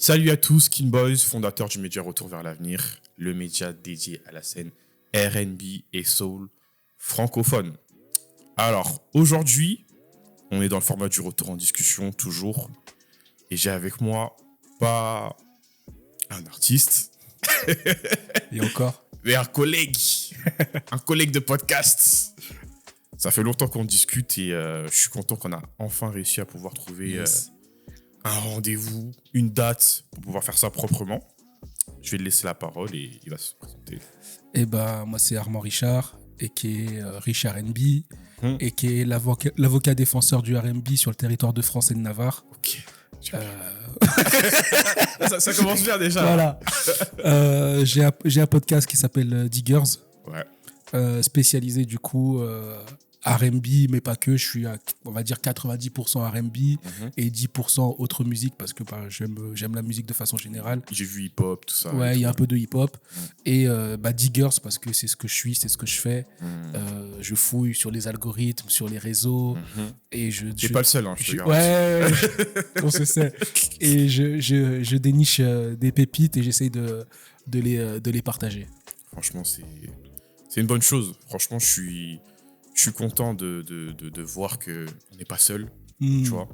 Salut à tous, Skin Boys, fondateur du média Retour vers l'avenir, le média dédié à la scène R&B et soul francophone. Alors, aujourd'hui, on est dans le format du retour en discussion, toujours. Et j'ai avec moi, pas un artiste, Et encore mais un collègue. Un collègue de podcast. Ça fait longtemps qu'on discute et je suis content qu'on a enfin réussi à pouvoir trouver Yes. un rendez-vous, une date pour pouvoir faire ça proprement. Je vais lui laisser la parole et il va se présenter. Eh ben, moi, c'est Armand Richard, et qui est Rich R&B, Hmm. et qui est l'avocat défenseur du R&B sur le territoire de France et de Navarre. Ok. Euh, Ça commence bien déjà. voilà. J'ai un podcast qui s'appelle Diggers, Ouais. spécialisé du coup R&B, mais pas que. Je suis à, on va dire, 90% R&B et 10% autre musique, parce que j'aime la musique de façon générale. J'ai vu hip-hop, tout ça. Ouais, il y a un peu de hip-hop. Mm. Et Diggers, parce que c'est ce que je suis, c'est ce que je fais. Hmm. Je fouille sur les algorithmes, sur les réseaux. Mhm. Et T'es pas le seul, hein, je te je- garantis. Ouais, on se sait. Et je déniche des pépites et j'essaye de les partager. Franchement, c'est une bonne chose. Franchement, je suis content de voir qu'on n'est pas seul, tu vois,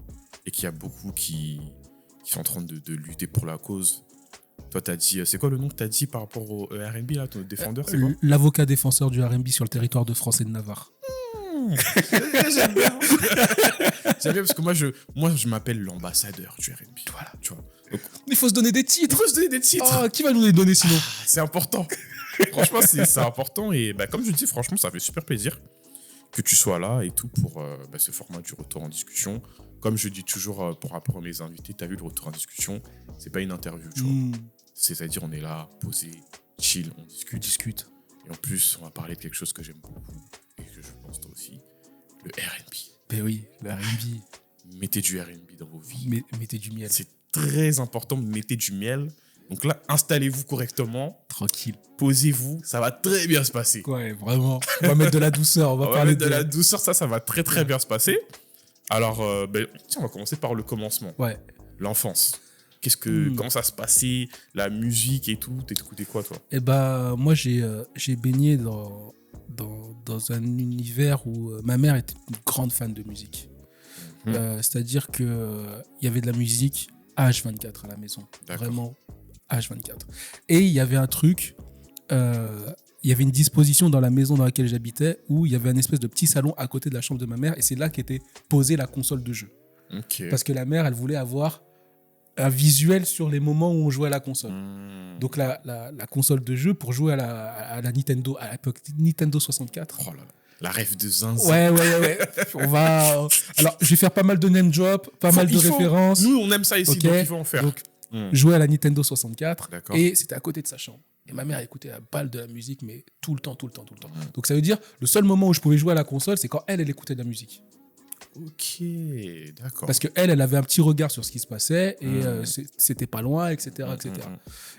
et qu'il y a beaucoup qui sont en train de lutter pour la cause. Toi, t'as dit, c'est quoi le nom que t'as dit par rapport au R&B, là, ton défendeur, c'est quoi? L'avocat défenseur du R&B sur le territoire de France et de Navarre. J'aime bien. J'aime bien parce que moi, je m'appelle l'ambassadeur du R&B. Voilà, tu vois. Donc, Il faut se donner des il titres. faut se donner des titres. Ah, qui va nous les donner sinon? C'est important. Franchement, c'est important. Et bah, comme je dis, franchement, ça fait super plaisir que tu sois là et tout pour ce format du retour en discussion. Comme je dis toujours pour rapport à mes invités, tu as vu, le retour en discussion, c'est pas une interview, tu vois. C'est-à-dire, on est là, posé, chill, on On discute. discute. Et en plus, on va parler de quelque chose que j'aime beaucoup et que je pense toi aussi, le R&B. Ben oui, le R&B. Mettez du R&B dans vos vies. Mettez du miel. C'est très important, mettez du miel. Donc là, installez-vous correctement, Tranquille. posez-vous, ça va très bien se passer. Ouais, vraiment. On va mettre de la douceur. On va On va parler mettre de la douceur, ça va très très bien se passer. Alors, tiens, on va commencer par le commencement, Ouais. l'enfance. Comment ça se passait, la musique et tout, t'écoutais quoi toi? Eh ben, moi, j'ai baigné dans un univers où ma mère était une grande fan de musique. C'est-à-dire qu'il y avait de la musique H24 à la maison. D'accord. Vraiment H24. Et il y avait un truc, il y avait une disposition dans la maison dans laquelle j'habitais où il y avait un espèce de petit salon à côté de la chambre de ma mère et c'est là qu'était posée la console de jeu. Ok. Parce que la mère, elle voulait avoir un visuel sur les moments où on jouait à la console. Donc la console de jeu pour jouer à la Nintendo, à l'époque Nintendo 64. Oh là là, la rêve de zinzin. Ouais. On va. Alors, je vais faire pas mal de name drop, pas mal de références. Nous, on aime ça ici, Ok. donc il faut en faire. Donc, jouer à la Nintendo 64. D'accord. Et c'était à côté de sa chambre. Et ma mère écoutait la balle de la musique, mais tout le temps. Donc ça veut dire, le seul moment où je pouvais jouer à la console, c'est quand elle écoutait de la musique. Ok, d'accord. Parce qu'elle avait un petit regard sur ce qui se passait et c'était pas loin, etc.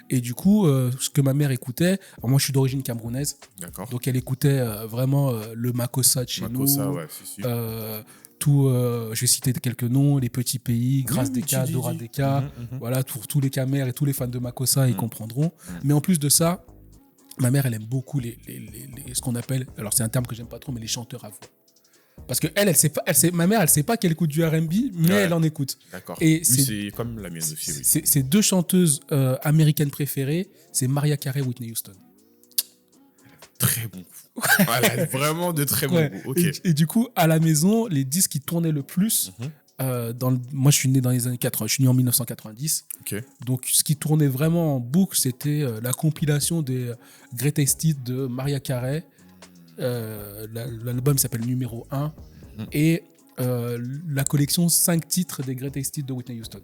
Et du coup, ce que ma mère écoutait, alors moi je suis d'origine camerounaise, D'accord. donc elle écoutait vraiment le Makossa de chez Makossa, nous, ouais, c'est sûr. je vais citer quelques noms, les petits pays, Grâce Deka, Dora Deka, voilà, pour tous les camers et tous les fans de Makossa, ils comprendront. Mais en plus de ça, ma mère, elle aime beaucoup ce qu'on appelle, alors c'est un terme que j'aime pas trop, mais les chanteurs à voix. Parce que ma mère, elle sait pas qu'elle écoute du R&B, mais Ouais. elle en écoute. D'accord. Et Oui, c'est comme la mienne aussi, oui. Ses deux chanteuses américaines préférées, c'est Mariah Carey et Whitney Houston. Très bon goût. Voilà, vraiment de très bon Ouais. goût. Ok. Et du coup, à la maison, les disques qui tournaient le plus, moi je suis né dans les années 80, je suis né en 1990. Ok. Donc ce qui tournait vraiment en boucle, c'était la compilation des Greatest Hits de Mariah Carey. L'album s'appelle Numéro 1 et la collection 5 titres des Greatest Hits de Whitney Houston.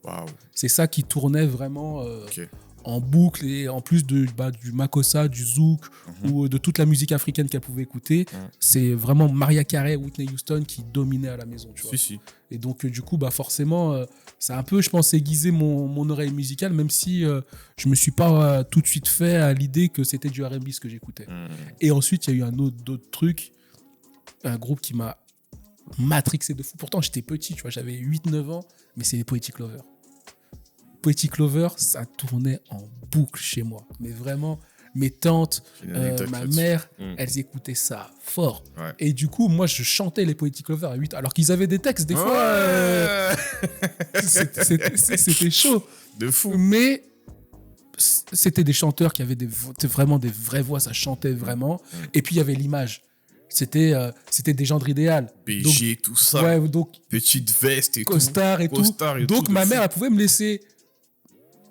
Waouh. C'est ça qui tournait vraiment Ok. en boucle et en plus du Makossa, du Zouk ou de toute la musique africaine qu'elle pouvait écouter. C'est vraiment Mariah Carey, Whitney Houston qui dominait à la maison. Tu vois. Si. Et donc du coup, forcément, ça a un peu, je pense, aiguisé mon oreille musicale, même si je me suis pas tout de suite fait à l'idée que c'était du R&B ce que j'écoutais. Et ensuite, il y a eu d'autres trucs, un groupe qui m'a matrixé de fou. Pourtant, j'étais petit, tu vois, j'avais 8-9 ans, mais c'est les Poetic Lovers. Poetic Clover, ça tournait en boucle chez moi. Mais vraiment, mes tantes, ma mère, elles écoutaient ça fort. Ouais. Et du coup, moi, je chantais les Poetic Clover à 8 alors qu'ils avaient des textes, des fois. C'était chaud. De fou. Mais c'était des chanteurs qui avaient vraiment des vraies voix, ça chantait vraiment. Et puis, il y avait l'image. C'était des gendres idéales. BG, tout ça. Ouais, donc, petite veste et costard et tout. Donc, ma mère, elle pouvait me laisser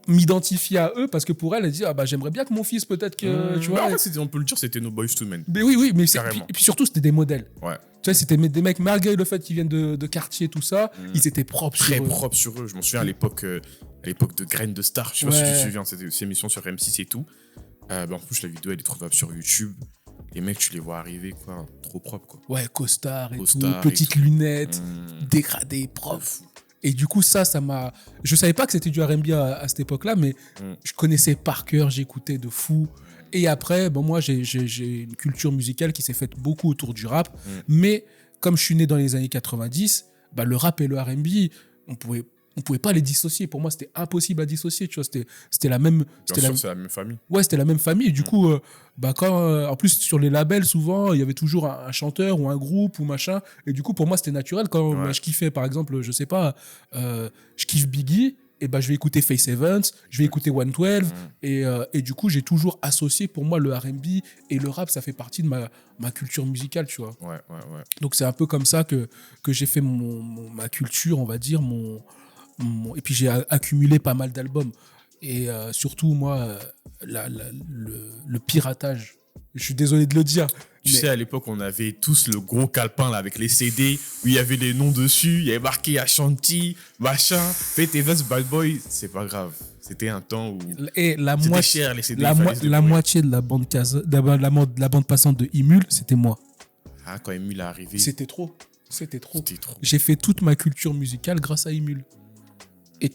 m'identifier à eux parce que pour elle, elle dit j'aimerais bien que mon fils peut-être que tu vois. En fait, on peut le dire, c'était nos boys to men. Mais oui, mais et puis surtout c'était des modèles. Ouais. Tu vois, c'était des mecs malgré le fait qu'ils viennent de quartier tout ça, ils étaient propres très propres sur eux. Je m'en souviens à l'époque de Graines de Star. Je sais pas si tu te souviens de ces émissions sur M6 et tout. En plus la vidéo elle est trouvable sur YouTube. Les mecs tu les vois arriver quoi, trop propres quoi. Ouais, costard et tout, petites lunettes, dégradées, propres. Et du coup, ça m'a... Je savais pas que c'était du R&B à cette époque-là, mais je connaissais par cœur, j'écoutais de fou. Et après, moi, j'ai une culture musicale qui s'est faite beaucoup autour du rap. Mais comme je suis né dans les années 90, le rap et le R&B, on pouvait pas les dissocier. Pour moi, c'était impossible à dissocier. Tu vois, c'était la même... c'est la même famille. Ouais, c'était la même famille. Et du coup, en plus, sur les labels, souvent, il y avait toujours un chanteur ou un groupe ou machin. Et du coup, pour moi, c'était naturel. Quand je kiffais, par exemple, je sais pas, je kiffe Biggie, et je vais écouter Face Evans, je vais écouter 112. Et du coup, j'ai toujours associé, pour moi, le R&B et le rap, ça fait partie de ma culture musicale, tu vois. Ouais. Donc, c'est un peu comme ça que j'ai fait ma culture, on va dire, et puis j'ai accumulé pas mal d'albums. Et surtout, moi, le piratage, je suis désolé de le dire. Tu sais, à l'époque, on avait tous le gros calepin là, avec les CD où il y avait les noms dessus, il y avait marqué Ashanti, machin, Fate Evans, Bad Boy. C'est pas grave. C'était un temps où c'était cher les CD. La moitié de la bande passante de Emule, c'était moi. Ah, quand Emule est arrivé. C'était trop. J'ai fait toute ma culture musicale grâce à Emule. Et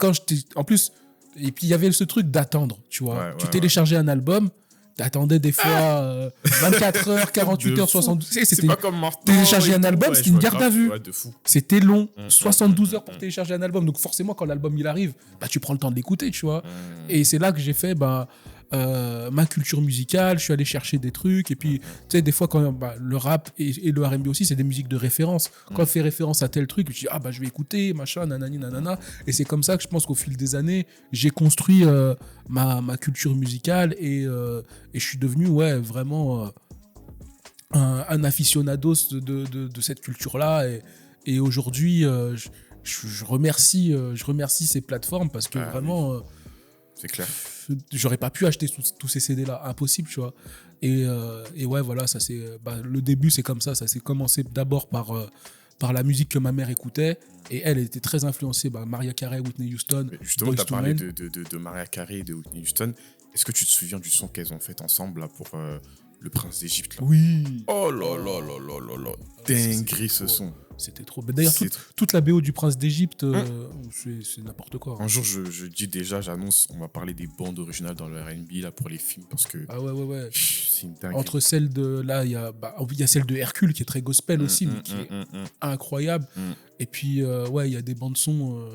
en plus, et puis il y avait ce truc d'attendre, tu vois. Tu téléchargeais un album, t'attendais des fois 24 heures, 48 heures, 72. C'est pas comme maintenant. Télécharger un album, c'était une garde à vue. Ouais, de fou. C'était long, 72 heures pour télécharger un album. Donc forcément, quand l'album il arrive, tu prends le temps de l'écouter, tu vois. Et c'est là que j'ai fait ma culture musicale, je suis allé chercher des trucs. Et puis, tu sais, des fois, quand le rap et le R&B aussi, c'est des musiques de référence. Quand on fait référence à tel truc, je dis, je vais écouter, machin, nanani, nanana. Et c'est comme ça que je pense qu'au fil des années, j'ai construit ma culture musicale et je suis devenu, vraiment un aficionados de cette culture-là. Et aujourd'hui, je remercie ces plateformes parce que vraiment... c'est clair. J'aurais pas pu acheter tous ces CD là, impossible, tu vois. Et ouais, voilà, ça c'est le début, c'est comme ça s'est commencé d'abord par la musique que ma mère écoutait, et elle était très influencée Mariah Carey, Whitney Houston. Mais justement, tu as parlé de Mariah Carey et de Whitney Houston. Est-ce que tu te souviens du son qu'elles ont fait ensemble là, pour le Prince d'Égypte là? Oui. Oh là là là là là là. Dinguerie ce son. C'était trop. Mais d'ailleurs, toute la BO du Prince d'Égypte, c'est n'importe quoi. Un jour, je dis déjà, j'annonce, on va parler des bandes originales dans le R&B là, pour les films, parce que... Ah ouais. C'est une dinguerie. Entre celles de... Là, il y a celle de Hercule qui est très gospel aussi, mais qui est incroyable. Et puis, il y a des bandes son...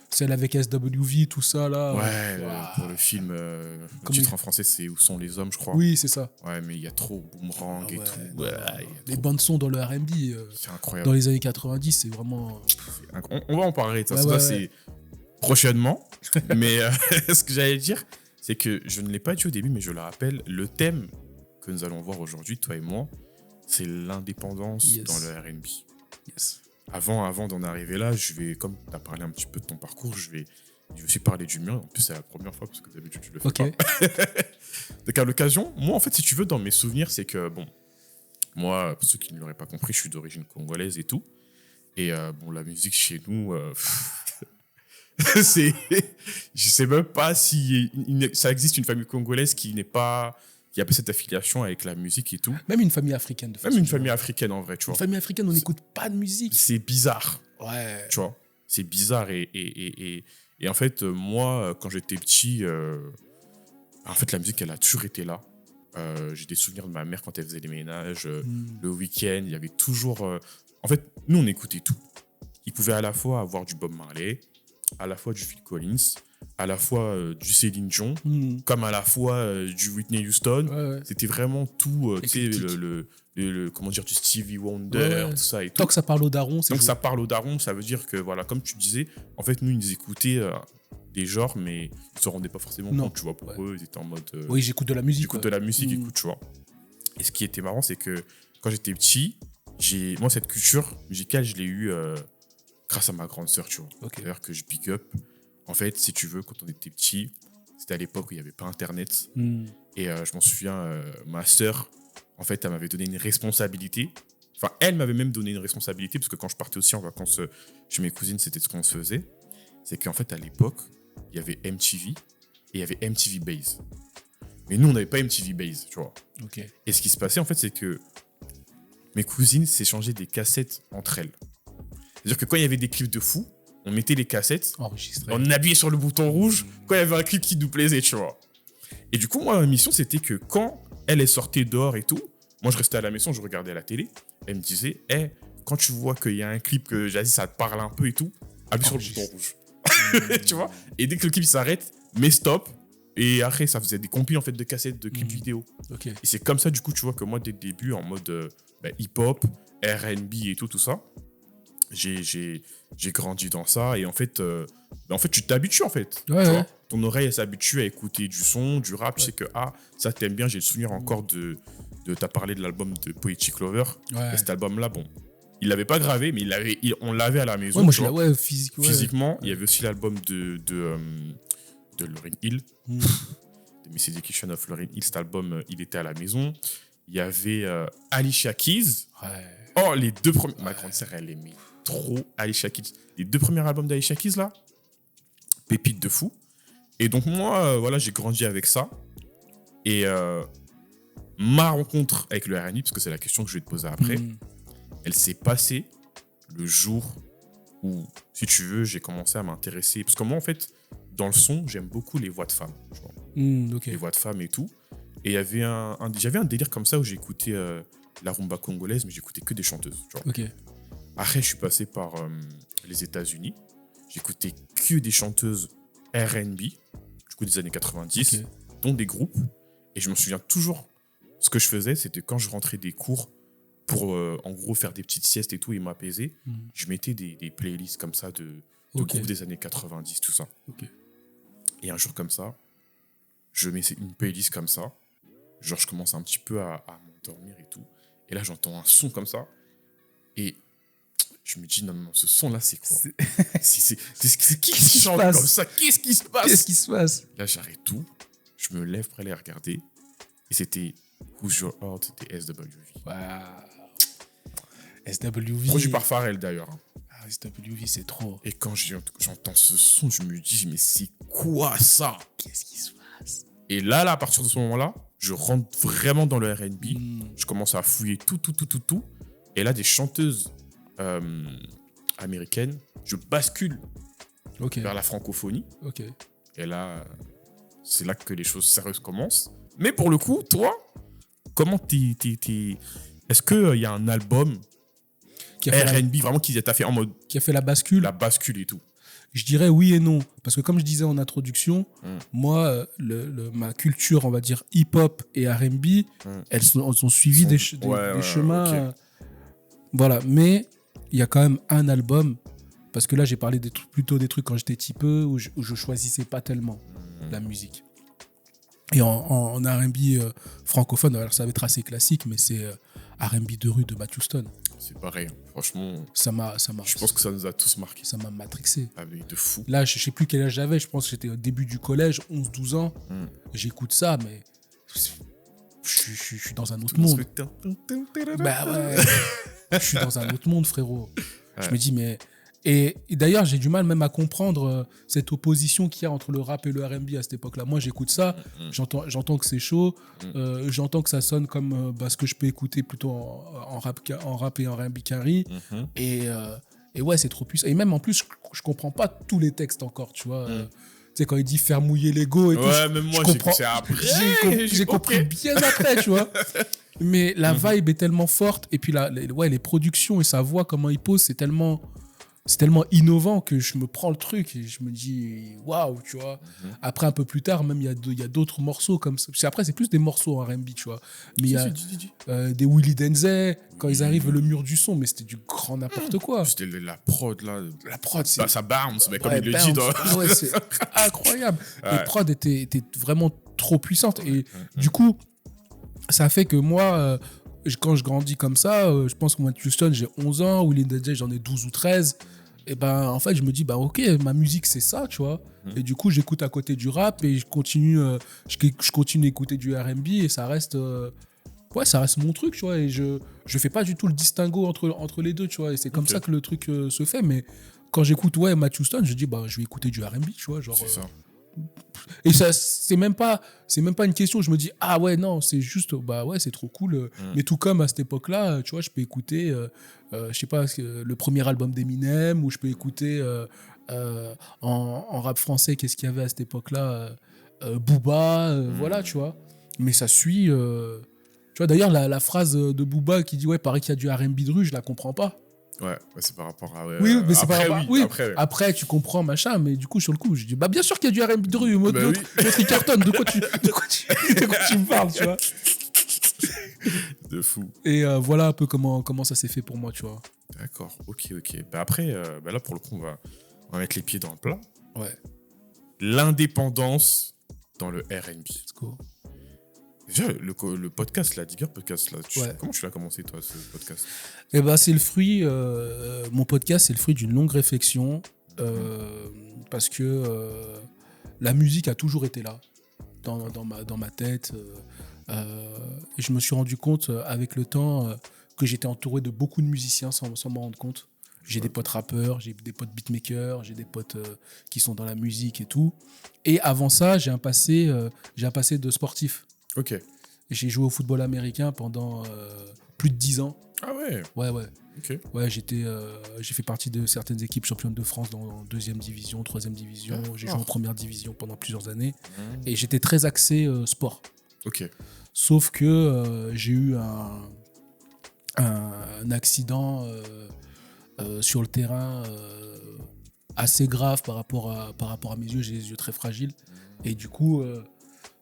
celle avec SWV, tout ça là. Ouais, pour le film, le titre en français c'est Où sont les hommes, je crois. Oui, c'est ça. Ouais, mais il y a trop Boomerang et tout. Ouais, les bandes son dans le R&B, c'est incroyable. dans les années 90, c'est vraiment... On va en parler, ça c'est prochainement. Mais ce que j'allais dire, c'est que je ne l'ai pas dit au début, mais je le rappelle, le thème que nous allons voir aujourd'hui, toi et moi, c'est l'indépendance dans le R&B. Yes. Avant d'en arriver là, comme tu as parlé un petit peu de ton parcours, je vais aussi parler du mien. En plus, c'est la première fois parce que d'habitude, tu le fais pas. Donc, à l'occasion, moi, en fait, si tu veux, dans mes souvenirs, c'est que, moi, pour ceux qui ne l'auraient pas compris, je suis d'origine congolaise et tout. Et la musique chez nous, je sais même pas si ça existe une famille congolaise qui n'a pas cette affiliation avec la musique et tout. Même une famille africaine. Même une famille africaine, en vrai, tu vois. Une famille africaine, on n'écoute pas de musique. C'est bizarre. Ouais. Tu vois, c'est bizarre. Et en fait, moi, quand j'étais petit, en fait, la musique, elle a toujours été là. J'ai des souvenirs de ma mère quand elle faisait les ménages. Le week-end, il y avait toujours... En fait, nous, on écoutait tout. Il pouvait à la fois avoir du Bob Marley, à la fois du Phil Collins, à la fois du Céline Dion, comme à la fois du Whitney Houston. Ouais. C'était vraiment tout, tu sais, comment dire, du Stevie Wonder, tout ça et tout. Tant que ça parle au daron, c'est Donc joué. ça parle au daron, ça veut dire que, voilà, comme tu disais, en fait, nous, ils écoutaient des genres, mais ils se rendaient pas forcément compte, tu vois, pour eux, ils étaient en mode... oui, j'écoute de la musique. J'écoute de la musique, écoute, tu vois. Et ce qui était marrant, c'est que quand j'étais petit, moi, cette culture musicale, je l'ai eue grâce à ma grande sœur, tu vois. D'ailleurs, que je big up. En fait, si tu veux, quand on était petit, c'était à l'époque où il n'y avait pas Internet. Et je m'en souviens, ma sœur, en fait, elle m'avait donné une responsabilité. Enfin, elle m'avait même donné une responsabilité, parce que quand je partais aussi en vacances chez mes cousines, c'était ce qu'on se faisait. C'est qu'en fait, à l'époque, il y avait MTV et il y avait MTV Base. Mais nous, on n'avait pas MTV Base, tu vois. Et ce qui se passait, en fait, c'est que mes cousines s'échangeaient des cassettes entre elles. C'est-à-dire que quand il y avait des clips de fou, on mettait les cassettes, on appuyait sur le bouton rouge quand il y avait un clip qui nous plaisait, tu vois. Et du coup, moi, ma mission, c'était que quand elle sortait dehors et tout, moi, je restais à la maison, je regardais à la télé. Elle me disait, quand tu vois qu'il y a un clip que j'ai dit, ça te parle un peu et tout, appuie sur le bouton rouge. Tu vois. Et dès que le clip s'arrête, mets stop. Et après, ça faisait des compiles en fait, de cassettes, de clips vidéo. Et c'est comme ça, du coup, tu vois que moi, dès le début, en mode hip-hop, R&B et tout ça, j'ai grandi dans ça. Et en fait, tu t'habitues, en fait. Tu vois. Ton oreille, elle s'habitue à écouter du son, du rap. Tu sais que, ça t'aime bien. J'ai le souvenir encore de t'as parlé de l'album de Poetic Lover. Et cet album-là, bon, il l'avait pas gravé, mais on l'avait à la maison. Moi, physiquement. Il y avait aussi l'album de Lauryn Hill. The Miseducation of Lauryn Hill. Cet album, il était à la maison. Il y avait Alicia Keys. Oh, les deux premiers. Ma grande sœur, elle aimait trop Alicia Keys. Les deux premiers albums d'Alicia Keys, là, pépite de fou. Et donc, moi, voilà, j'ai grandi avec ça. Et ma rencontre avec le R&B, parce que c'est la question que je vais te poser après, elle s'est passée le jour où, si tu veux, j'ai commencé à m'intéresser. Parce que moi, en fait, dans le son, j'aime beaucoup les voix de femmes. Tu vois. Les voix de femmes et tout. Et j'avais un délire comme ça où j'écoutais la rumba congolaise, mais j'écoutais que des chanteuses. Tu vois. Après, je suis passé par les États-Unis. J'écoutais que des chanteuses R&B, du coup des années 90, dont des groupes. Et je me souviens toujours, ce que je faisais, c'était quand je rentrais des cours pour, en gros, faire des petites siestes et tout et m'apaiser, je mettais des playlists comme ça de groupes des années 90, tout ça. Et un jour comme ça, je mets une playlist comme ça. Genre, je commence un petit peu à m'endormir et tout. Et là, j'entends un son comme ça. Et je me dis, non, ce son-là, c'est quoi? C'est qui chante comme ça? Qu'est-ce qui se passe? Là, j'arrête tout. Je me lève pour aller regarder. Et c'était Who's Your Heart des SWV. Wow. SWV. Produit par Pharrell, d'ailleurs. SWV, c'est trop. Et quand j'entends ce son, je me dis, mais c'est quoi ça? Qu'est-ce qui se passe? Et là, à partir de ce moment-là, je rentre vraiment dans le R&B. Je commence à fouiller tout. Et là, des chanteuses américaines, je bascule vers la francophonie. Et là, c'est là que les choses sérieuses commencent. Mais pour le coup, toi, comment est-ce qu'il y a un album R&B vraiment qui t'a fait en mode... Qui a fait la bascule? La bascule et tout. Je dirais oui et non. Parce que comme je disais en introduction, moi, ma culture, on va dire hip-hop et R&B, elles ont suivi des chemins. Voilà. Mais il y a quand même un album, parce que là, j'ai parlé plutôt des trucs quand j'étais petit peu, où je choisissais pas tellement la musique. Et en R&B francophone, alors ça va être assez classique, mais c'est R&B de rue de Matt Houston. C'est pareil, franchement. Ça m'a. Je pense que ça nous a tous marqué. Ça m'a matrixé. Ah mais de fou. Là, je sais plus quel âge j'avais. Je pense que j'étais au début du collège, 11-12 ans. J'écoute ça, mais je suis dans un autre monde. Bah ouais. Je suis dans un autre monde, frérot. Ouais. Je me dis, mais... Et d'ailleurs, j'ai du mal même à comprendre cette opposition qu'il y a entre le rap et le R&B à cette époque-là. Moi, j'écoute ça, j'entends que c'est chaud, j'entends que ça sonne comme ce que je peux écouter plutôt en rap et en R&B carry. Et ouais, c'est trop puissant. Et même en plus, je comprends pas tous les textes encore, tu vois. Tu sais, quand il dit faire mouiller l'ego et tout. Ouais, même moi, c'est après. J'ai compris bien après, tu vois. Mais la vibe est tellement forte. Et puis les productions et sa voix, comment il pose, c'est tellement... c'est tellement innovant que je me prends le truc et je me dis waouh, tu vois. Après, un peu plus tard, même, il y a d'autres morceaux comme ça. Parce qu'après, c'est plus des morceaux en R&B, tu vois. Mais il y a des Willy Denzey, quand ils arrivent, le mur du son, mais c'était du grand n'importe quoi. C'était la prod, là. La prod, c'est. Bah, ça bounce, mais comme Ouais, il le bounce. dit dans. Ah ouais, c'est incroyable. Ouais. Les prods étaient vraiment trop puissantes. Et du coup, ça fait que moi, quand je grandis comme ça, je pense que moi, Houston, j'ai 11 ans, Willy Denzey, j'en ai 12 ou 13. Et ben, en fait, je me dis, bah, ok, ma musique, c'est ça, tu vois. Et du coup, j'écoute à côté du rap et je continue d'écouter du R&B et ça reste, ça reste mon truc, tu vois. Et je fais pas du tout le distinguo entre les deux, tu vois. Et c'est comme ça que le truc se fait. Mais quand j'écoute, Matt Houston, je dis, bah, je vais écouter du R&B, tu vois. Genre, C'est ça. et ça, c'est même pas une question. Je me dis, ah ouais, non, c'est juste, bah ouais, c'est trop cool. Mais tout comme à cette époque-là, tu vois, je peux écouter, je sais pas, le premier album d'Eminem, ou je peux écouter en rap français, qu'est-ce qu'il y avait à cette époque-là, Booba, voilà, tu vois. Mais ça suit. Tu vois, d'ailleurs, la phrase de Booba qui dit, ouais, paraît qu'il y a du R&B de rue, je la comprends pas. Ouais, c'est par rapport à. Oui, mais c'est après, par rapport. oui, Oui. après. Après, tu comprends, machin, mais du coup, sur le coup, je dis, bah, bien sûr qu'il y a du R&B de rue, Bah oui. l'autre, il cartonne, de quoi tu me parles, tu vois. De fou. Et voilà un peu comment ça s'est fait pour moi, tu vois. D'accord, ok. Bah après, là, pour le coup, on va mettre les pieds dans le plat. Ouais. L'indépendance dans le R&B. Let's go. Déjà, le podcast, la Digger Podcast, là, Ouais. comment tu l'as commencé, toi, ce podcast? Eh ben, c'est le fruit, mon podcast, c'est le fruit d'une longue réflexion, parce que la musique a toujours été là, dans ma tête. Et je me suis rendu compte, avec le temps, que j'étais entouré de beaucoup de musiciens sans m'en rendre compte. J'ai des potes rappeurs, j'ai des potes beatmakers, j'ai des potes qui sont dans la musique et tout. Et avant ça, j'ai un passé de sportif. Ok. J'ai joué au football américain pendant plus de 10 ans. Ah ouais. Ouais. Ok. Ouais, j'ai fait partie de certaines équipes championnes de France dans 2e division, 3e division. J'ai joué en 1re division pendant plusieurs années. Et j'étais très axé sport. Ok. Sauf que j'ai eu un accident sur le terrain assez grave par rapport à mes yeux. J'ai les yeux très fragiles. Et du coup,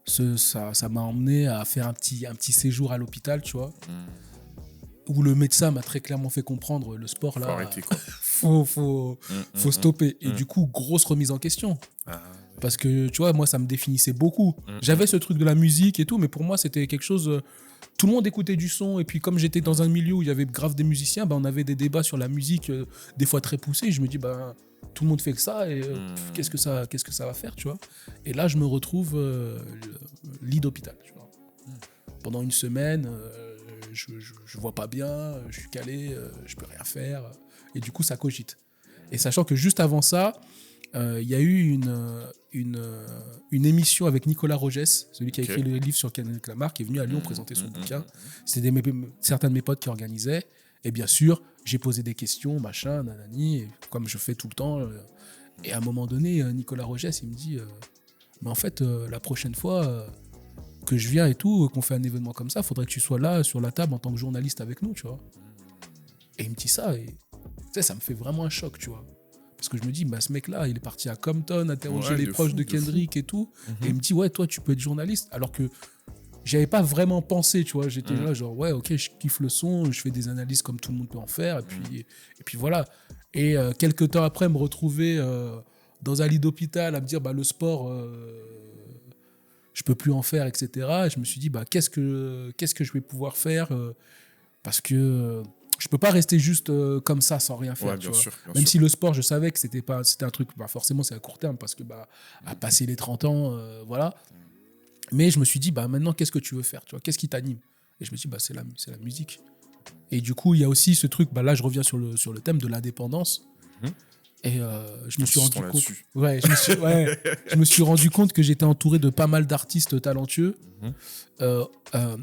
ça m'a emmené à faire un petit séjour à l'hôpital, tu vois. Où le médecin m'a très clairement fait comprendre, le sport là, faut stopper. Et du coup, grosse remise en question. Parce que tu vois, moi ça me définissait beaucoup. J'avais ce truc de la musique et tout, mais pour moi c'était quelque chose. Tout le monde écoutait du son, et puis comme j'étais dans un milieu où il y avait grave des musiciens, on avait des débats sur la musique, des fois très poussés. Je me dis, tout le monde fait que ça, et qu'est-ce que ça va faire, tu vois. Et là, je me retrouve lit d'hôpital, tu vois. Pendant une semaine, je vois pas bien, je suis calé, je peux rien faire. Et du coup, ça cogite. Et sachant que juste avant ça, il y a eu une émission avec Nicolas Rogès, celui qui a écrit le livre sur Kendrick Lamar, qui est venu à Lyon présenter son bouquin. C'était certains de mes potes qui organisaient. Et bien sûr, j'ai posé des questions, machin, nanani, et comme je fais tout le temps. Et à un moment donné, Nicolas Rogès, il me dit mais en fait, la prochaine fois que je viens et tout, qu'on fait un événement comme ça, faudrait que tu sois là, sur la table, en tant que journaliste avec nous, tu vois. Et il me dit ça, et tu sais, ça me fait vraiment un choc, tu vois. Parce que je me dis, ce mec-là, il est parti à Compton, interroger les proches de Kendrick et tout. Et il me dit, ouais, toi, tu peux être journaliste. Alors que j'avais pas vraiment pensé, tu vois. J'étais là, genre, ouais, ok, je kiffe le son, je fais des analyses comme tout le monde peut en faire. Et puis voilà. Et quelques temps après, me retrouver dans un lit d'hôpital à me dire, le sport, je peux plus en faire, etc. Et je me suis dit, qu'est-ce que je vais pouvoir faire parce que je peux pas rester juste comme ça sans rien faire, tu vois. Même si le sport, je savais que c'était un truc, forcément c'est à court terme parce que à passer les 30 ans, voilà. Mais je me suis dit, maintenant, qu'est-ce que tu veux faire, tu vois, qu'est-ce qui t'anime? Et je me suis dit, c'est la musique. Et du coup, il y a aussi ce truc, là je reviens sur le thème de l'indépendance. Et je me suis rendu compte. Je me suis rendu compte que j'étais entouré de pas mal d'artistes talentueux,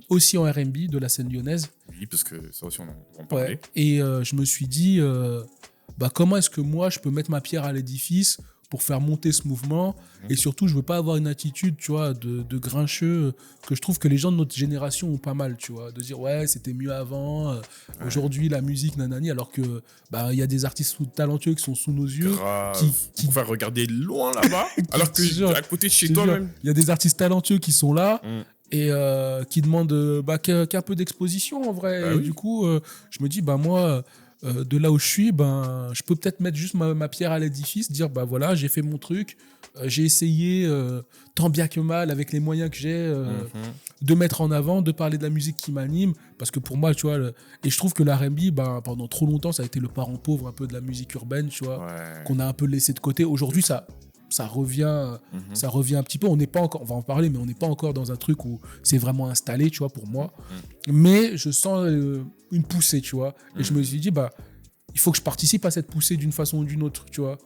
aussi en R&B de la scène lyonnaise. Oui, parce que ça aussi on en parlait. Ouais. Et je me suis dit, comment est-ce que moi je peux mettre ma pierre à l'édifice pour faire monter ce mouvement. Et surtout, je veux pas avoir une attitude, tu vois, de grincheux que je trouve que les gens de notre génération ont pas mal, tu vois. De dire, ouais, c'était mieux avant. Aujourd'hui, la musique, nanani. Alors que, il y a des artistes talentueux qui sont sous nos yeux. Grave. On va regarder loin là-bas. Alors que à côté de chez toi même. Il y a des artistes talentueux qui sont là. Et qui demandent qu'un peu d'exposition en vrai. Et du coup, je me dis, moi, de là où je suis, je peux peut-être mettre juste ma pierre à l'édifice, dire, voilà, j'ai fait mon truc, j'ai essayé, tant bien que mal, avec les moyens que j'ai, de mettre en avant, de parler de la musique qui m'anime. Parce que pour moi, tu vois, et je trouve que l'R&B, pendant trop longtemps, ça a été le parent pauvre un peu de la musique urbaine, tu vois, qu'on a un peu laissé de côté. Aujourd'hui, ça revient un petit peu. On n'est pas encore, on va en parler, mais on n'est pas encore dans un truc où c'est vraiment installé, tu vois, pour moi. Mais je sens une poussée, tu vois. Et je me suis dit, il faut que je participe à cette poussée d'une façon ou d'une autre, tu vois.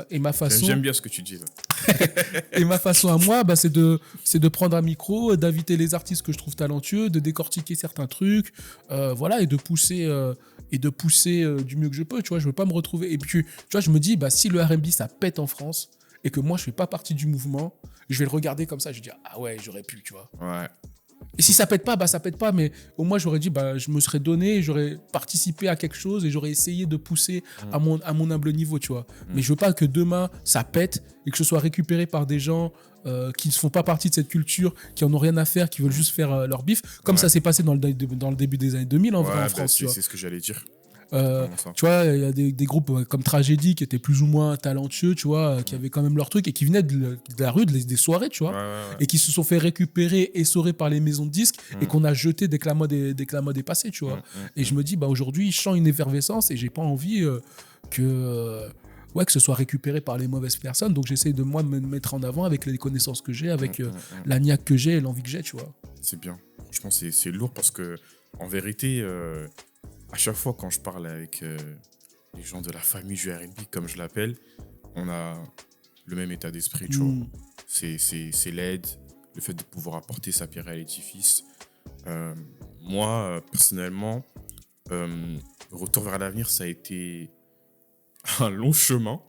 Et ma façon... J'aime bien ce que tu dis, là. Et ma façon à moi, c'est de prendre un micro, d'inviter les artistes que je trouve talentueux, de décortiquer certains trucs, voilà, et de pousser du mieux que je peux, tu vois. Je veux pas me retrouver... Et puis, tu vois, je me dis, si le R&B, ça pète en France, et que moi, je fais pas partie du mouvement, je vais le regarder comme ça, je vais dire, ah ouais, j'aurais pu, tu vois. Ouais. Et si ça pète pas, ça pète pas, mais au moins, j'aurais dit, je me serais donné, j'aurais participé à quelque chose et j'aurais essayé de pousser à mon humble niveau, tu vois. Mais je veux pas que demain, ça pète et que ce soit récupéré par des gens qui ne font pas partie de cette culture, qui en ont rien à faire, qui veulent juste faire leur bif, comme ça s'est passé dans le début des années 2000 en vrai, en France, tu vois. C'est ce que j'allais dire. Tu vois, il y a des groupes comme Tragédie qui étaient plus ou moins talentueux, tu vois, qui avaient quand même leur truc et qui venaient de la rue, des soirées, tu vois, et qui se sont fait récupérer, essorer par les maisons de disques et qu'on a jeté dès que la mode est passée, tu vois. Et je me dis, aujourd'hui, je sens une effervescence et j'ai pas envie que ce soit récupéré par les mauvaises personnes. Donc j'essaie de moi me mettre en avant avec les connaissances que j'ai, avec la niaque que j'ai et l'envie que j'ai, tu vois. C'est bien. Franchement, c'est lourd parce que, en vérité, à chaque fois quand je parle avec les gens de la famille du R&B, comme je l'appelle, on a le même état d'esprit, tu vois. C'est l'aide, le fait de pouvoir apporter sa pierre à l'édifice. Moi, personnellement, Retour vers l'avenir, ça a été un long chemin,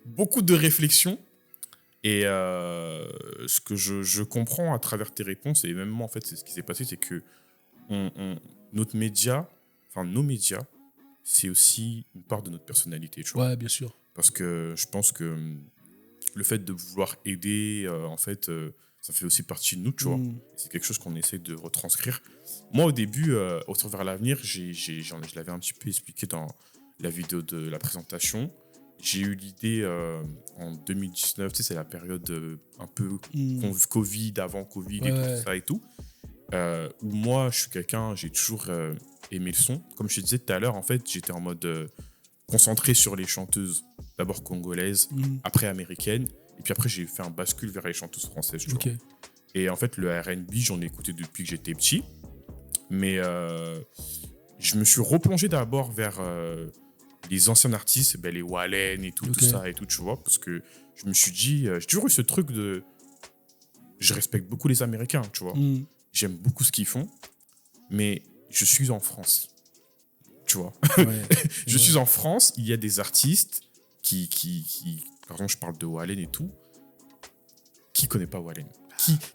beaucoup de réflexion. Et ce que je comprends à travers tes réponses, et même moi, en fait, c'est ce qui s'est passé, c'est que nos médias, c'est aussi une part de notre personnalité, tu vois. Ouais, bien sûr. Parce que je pense que le fait de vouloir aider, ça fait aussi partie de nous, tu vois. C'est quelque chose qu'on essaie de retranscrire. Moi, au début, au Retour vers l'avenir, je l'avais un petit peu expliqué dans la vidéo de la présentation. J'ai eu l'idée en 2019, tu sais, c'est la période un peu Covid, avant Covid et tout ça et tout. Où moi, je suis quelqu'un, j'ai toujours aimé le son. Comme je te disais tout à l'heure, en fait, j'étais en mode concentré sur les chanteuses, d'abord congolaises, après américaines, et puis après, j'ai fait un bascule vers les chanteuses françaises, tu vois. Et en fait, le R&B, j'en ai écouté depuis que j'étais petit, mais je me suis replongé d'abord vers les anciens artistes, les Wallen et tout ça et tout, tu vois, parce que je me suis dit, j'ai toujours eu ce truc de... Je respecte beaucoup les Américains, tu vois. J'aime beaucoup ce qu'ils font, mais je suis en France, tu vois. Je suis en France, il y a des artistes qui par exemple, je parle de Wallen et tout, qui connaît pas Wallen,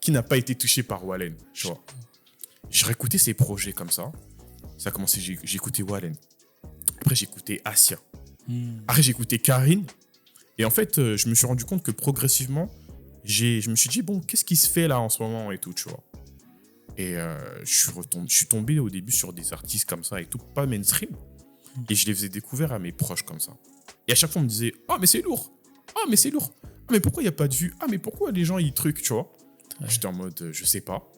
qui n'a pas été touché par Wallen, tu vois. J'ai réécouté ses projets comme ça. Ça a commencé, j'ai écouté Wallen. Après, j'ai écouté Asia. Après, j'ai écouté Karine. Et en fait, je me suis rendu compte que progressivement, je me suis dit, bon, qu'est-ce qui se fait là en ce moment et tout, tu vois. Et je suis tombé au début sur des artistes comme ça et tout, pas mainstream. Et je les faisais découvrir à mes proches comme ça. Et à chaque fois, on me disait, oh, mais c'est lourd. Oh, mais c'est lourd. Ah, mais pourquoi il n'y a pas de vue? Ah, mais pourquoi les gens, ils truquent, tu vois. J'étais en mode, je sais pas.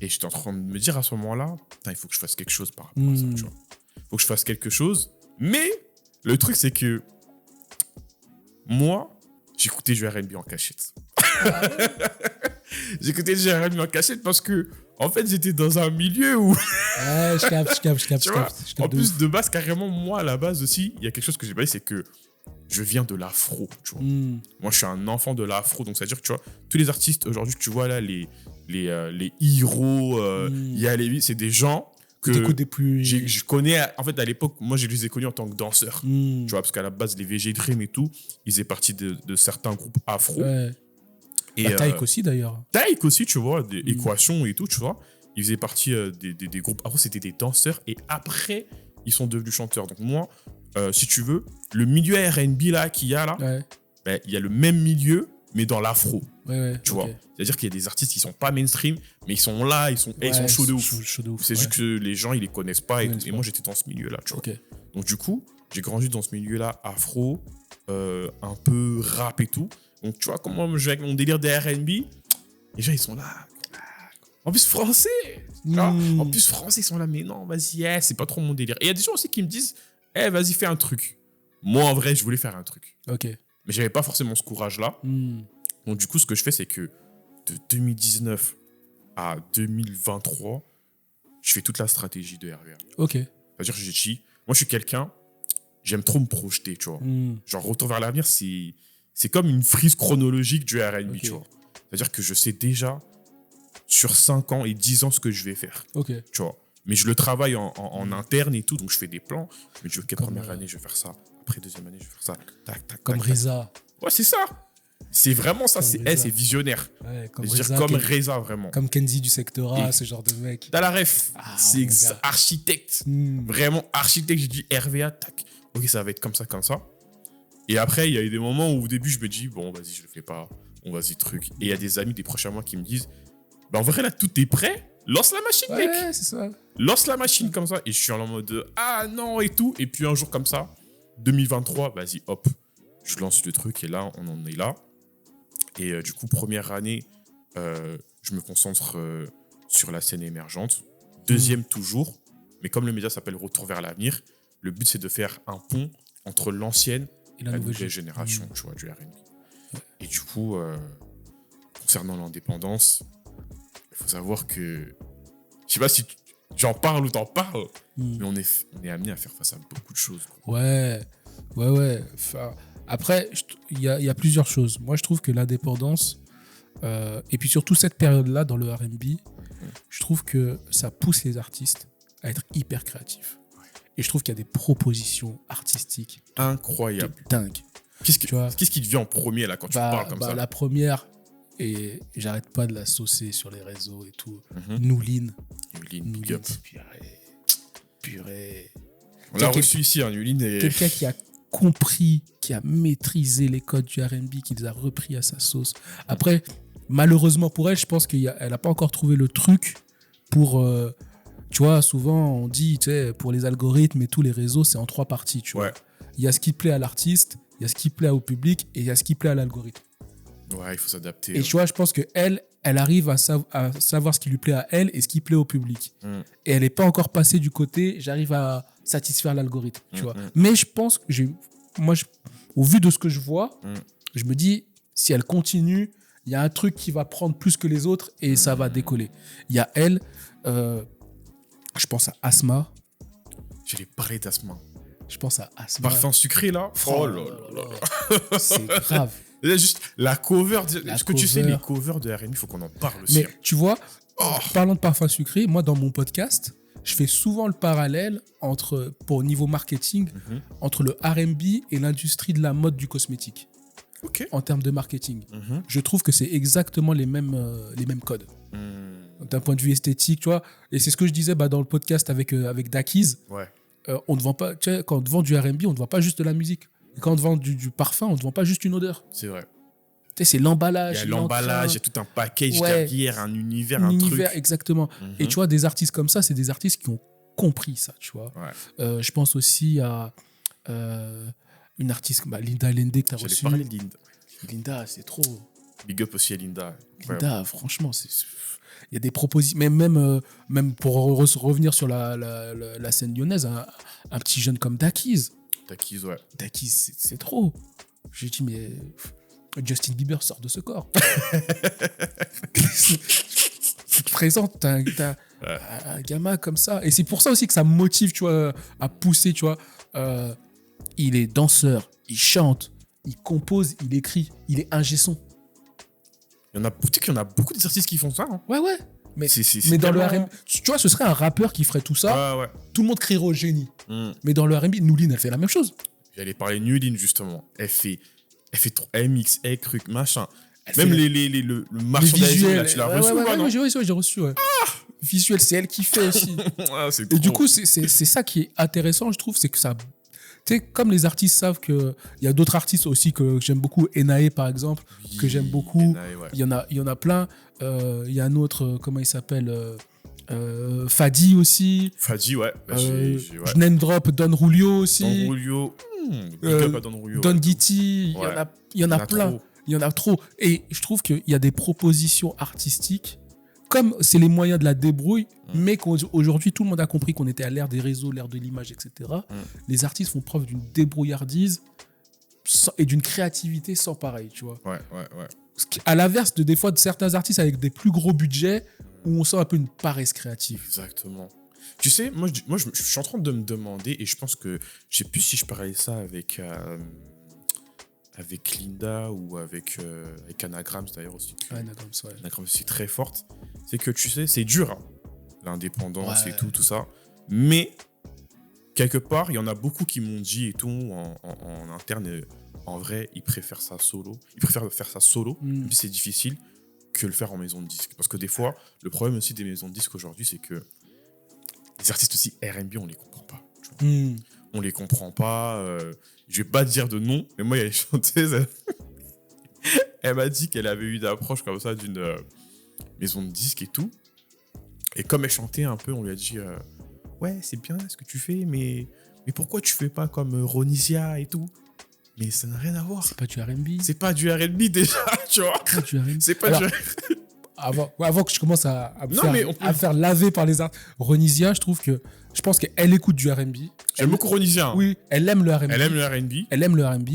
Et j'étais en train de me dire à ce moment-là, il faut que je fasse quelque chose par rapport à ça, tu vois. Il faut que je fasse quelque chose. Mais le truc, c'est que moi, j'écoutais du R&B en cachette. J'écoutais du R&B en cachette parce que, en fait, j'étais dans un milieu où... Ouais, je capte. En plus, de base, carrément, moi, à la base aussi, il y a quelque chose que j'ai pas dit, c'est que je viens de l'afro, tu vois. Moi, je suis un enfant de l'afro, donc c'est-à-dire que, tu vois, tous les artistes aujourd'hui que tu vois là, les héros, il y a c'est des gens que t'écoutes des plus... je connais, en fait, à l'époque, moi, je les ai connus en tant que danseurs. Tu vois, parce qu'à la base, les VG Dream et tout, ils faisaient partie de certains groupes afro. Ouais. Et Taïk aussi, d'ailleurs. Taïk aussi, tu vois, des équations et tout, tu vois. Ils faisaient partie des groupes afro, c'était des danseurs. Et après, ils sont devenus chanteurs. Donc moi, si tu veux, le milieu R&B là qu'il y a là, ben, il y a le même milieu, mais dans l'afro. Tu vois. C'est-à-dire qu'il y a des artistes qui sont pas mainstream, mais ils sont là, ils sont chauds de ouf. C'est juste que les gens, ils les connaissent pas. Et moi, j'étais dans ce milieu-là, tu vois. Donc du coup, j'ai grandi dans ce milieu-là, afro, un peu rap et tout. Donc tu vois comment je vais avec mon délire de R&B, les gens, ils sont là. En plus, français. En plus, français, ils sont là. Mais non, vas-y, c'est pas trop mon délire. Et il y a des gens aussi qui me disent, vas-y, fais un truc. Moi, en vrai, je voulais faire un truc. Mais j'avais pas forcément ce courage-là. Donc, du coup, ce que je fais, c'est que de 2019 à 2023, je fais toute la stratégie de RVA. C'est-à-dire que j'ai dit, moi, je suis quelqu'un, j'aime trop me projeter, tu vois. Genre, Retour vers l'avenir, c'est comme une frise chronologique du R&B, tu vois. C'est-à-dire que je sais déjà sur 5 ans et 10 ans ce que je vais faire. Tu vois. Mais je le travaille en interne et tout, donc je fais des plans. Je me dis, ok, première année, je vais faire ça. Après, deuxième année, je vais faire ça. Comme Reza. Ouais, c'est ça. C'est vraiment ça. C'est visionnaire. Comme Reza, vraiment. Comme Kenzie du secteur A, ce genre de mec. T'as la ref. C'est architecte. Vraiment architecte. J'ai dit RVA, tac. Ok, ça va être comme ça, comme ça. Et après, il y a eu des moments où au début, je me dis, bon, vas-y, je le fais pas. On vas-y, truc. Et il y a des amis des proches à moi qui me disent, bah, en vrai, là, tout est prêt. Lance la machine, mec. Ouais, c'est ça. Lance la machine comme ça. Et je suis en mode de, ah non, et tout. Et puis un jour comme ça, 2023, vas-y, hop. Je lance le truc et là, on en est là. Et du coup, première année, je me concentre sur la scène émergente. Deuxième, toujours. Mais comme le média s'appelle Retour vers l'avenir, le but, c'est de faire un pont entre l'ancienne et la nouvelle génération, tu vois, du R&B. Et du coup, concernant l'indépendance, il faut savoir que... Je sais pas si j'en parle ou t'en parles, mais on est amené à faire face à beaucoup de choses. Ouais. Enfin, après, il y a plusieurs choses. Moi, je trouve que l'indépendance, et puis surtout cette période-là dans le R&B, je trouve que ça pousse les artistes à être hyper créatifs. Et je trouve qu'il y a des propositions artistiques incroyables. Dingues. Qu'est-ce qui te vient en premier là quand tu parles comme ça? La première, et j'arrête pas de la saucer sur les réseaux et tout, Nouline, purée. On l'a reçu ici, Nouline. Quelqu'un qui a compris, qui a maîtrisé les codes du R&B, qui les a repris à sa sauce. Après, malheureusement pour elle, je pense qu'elle n'a pas encore trouvé le truc pour... tu vois, souvent, on dit, tu sais, pour les algorithmes et tous les réseaux, c'est en 3 parties, tu vois. Il y a ce qui plaît à l'artiste, il y a ce qui plaît au public et il y a ce qui plaît à l'algorithme. Ouais, il faut s'adapter. Et tu vois, je pense qu'elle arrive à savoir ce qui lui plaît à elle et ce qui plaît au public. Et elle n'est pas encore passée du côté, j'arrive à satisfaire l'algorithme, tu vois. Mais je pense que au vu de ce que je vois, je me dis, si elle continue, il y a un truc qui va prendre plus que les autres et ça va décoller. Il y a elle, je pense à Asma. Je l'ai parlé d'Asma. Je pense à Asma. Parfum sucré, là. Oh là là. C'est grave. Juste la cover. Est-ce que tu sais, les covers de R&B, il faut qu'on en parle aussi. Mais tu vois, parlant de parfum sucré, moi, dans mon podcast, je fais souvent le parallèle pour niveau marketing, entre le R&B et l'industrie de la mode du cosmétique. En termes de marketing. Je trouve que c'est exactement les mêmes codes. D'un point de vue esthétique, tu vois. Et c'est ce que je disais dans le podcast avec Dakiz. On ne vend pas, tu sais, quand on te vend du R&B, on ne vend pas juste de la musique. Et quand on te vend du parfum, on ne te vend pas juste une odeur. C'est vrai. Tu sais, c'est l'emballage. Il y a l'emballage, il y a tout un package derrière, un univers, un truc. Exactement. Et tu vois, des artistes comme ça, c'est des artistes qui ont compris ça, tu vois. Je pense aussi à une artiste, Linda Lende, que tu as reçue. J'allais parler de Linda. Linda, c'est trop. Big up aussi à Linda. Linda, franchement, il y a des propositions. Même pour revenir sur la scène lyonnaise, un petit jeune comme Dakiz. Dakiz, c'est trop. J'ai dit, mais Justin Bieber sort de ce corps. Tu te présentes, t'as un gamin comme ça. Et c'est pour ça aussi que ça me motive, tu vois, à pousser, tu vois. Il est danseur, il chante, il compose, il écrit, il est ingé son. Tu sais qu'il y en a beaucoup d'artistes qui font ça. Hein. Ouais. Mais, c'est mais dans le tellement- R&B, tu vois, ce serait un rappeur qui ferait tout ça, Ouais. tout le monde crierait au génie. Mm. Mais dans le R&B, Noulin, elle fait la même chose. J'allais parler Newlin, justement. Elle mixe, elle truc, machin. Elle Même fait le les merchandising, visuels. là, tu l'as Ouais, reçu ouais, ou pas, ouais, non? ouais, j'ai reçu, ouais. Visuel, c'est elle qui fait aussi. Ah, c'est Et du trop. coup, c'est ça qui est intéressant, je trouve, c'est que ça. Tu sais, comme les artistes savent que. Il y a d'autres artistes aussi que j'aime beaucoup. Enae, par exemple, que j'aime beaucoup. Enae, ouais. Il y en a plein. Il y a un autre, comment il s'appelle Fadi aussi. Fadi, ouais. Bah, Ouais. ouais. Je name drop Don Julio aussi. Don Julio. Big up à Don Julio. Don Guitti. Ouais. Il y en a plein. trop. Il y en a trop. Et je trouve qu'il y a des propositions artistiques, comme c'est les moyens de la débrouille, mais qu'aujourd'hui, tout le monde a compris qu'on était à l'ère des réseaux, l'ère de l'image, etc. Les artistes font preuve d'une débrouillardise et d'une créativité sans pareil, tu vois. Ouais. À l'inverse de des fois de certains artistes avec des plus gros budgets, où on sent un peu une paresse créative. Exactement. Tu sais, moi, je suis en train de me demander, et je pense que, je sais plus si je parlais ça avec Linda ou avec Anagrams d'ailleurs aussi. Ouais, Anagrams, ouais. Anagrams aussi très forte. C'est que tu sais, c'est dur, hein, l'indépendance Ouais. et tout ça. Mais, quelque part, il y en a beaucoup qui m'ont dit et tout, en interne, en vrai, ils préfèrent ça solo. Ils préfèrent faire ça solo, même si c'est difficile, que le faire en maison de disque. Parce que des fois, le problème aussi des maisons de disques aujourd'hui, c'est que les artistes aussi R&B, on les comprend pas. Tu vois. On les comprend pas. Je vais pas dire de nom, mais moi, il y a une chanteuse. Elle m'a dit qu'elle avait eu une approche comme ça d'une maison de disques et tout. Et comme elle chantait un peu, on lui a dit ouais, c'est bien ce que tu fais, mais pourquoi tu fais pas comme Ronisia et tout? Mais ça n'a rien à voir. C'est pas du R&B. C'est pas du R&B déjà, tu vois. C'est pas du R&B. C'est pas Alors, du avant que je commence à me Non, faire, mais on peut- à me faire laver par les artistes, Ronisia, je pense qu'elle écoute du R&B. J'aime beaucoup Ronisia. Hein. Oui, elle aime le R&B. Elle aime le R&B. Elle aime le R&B.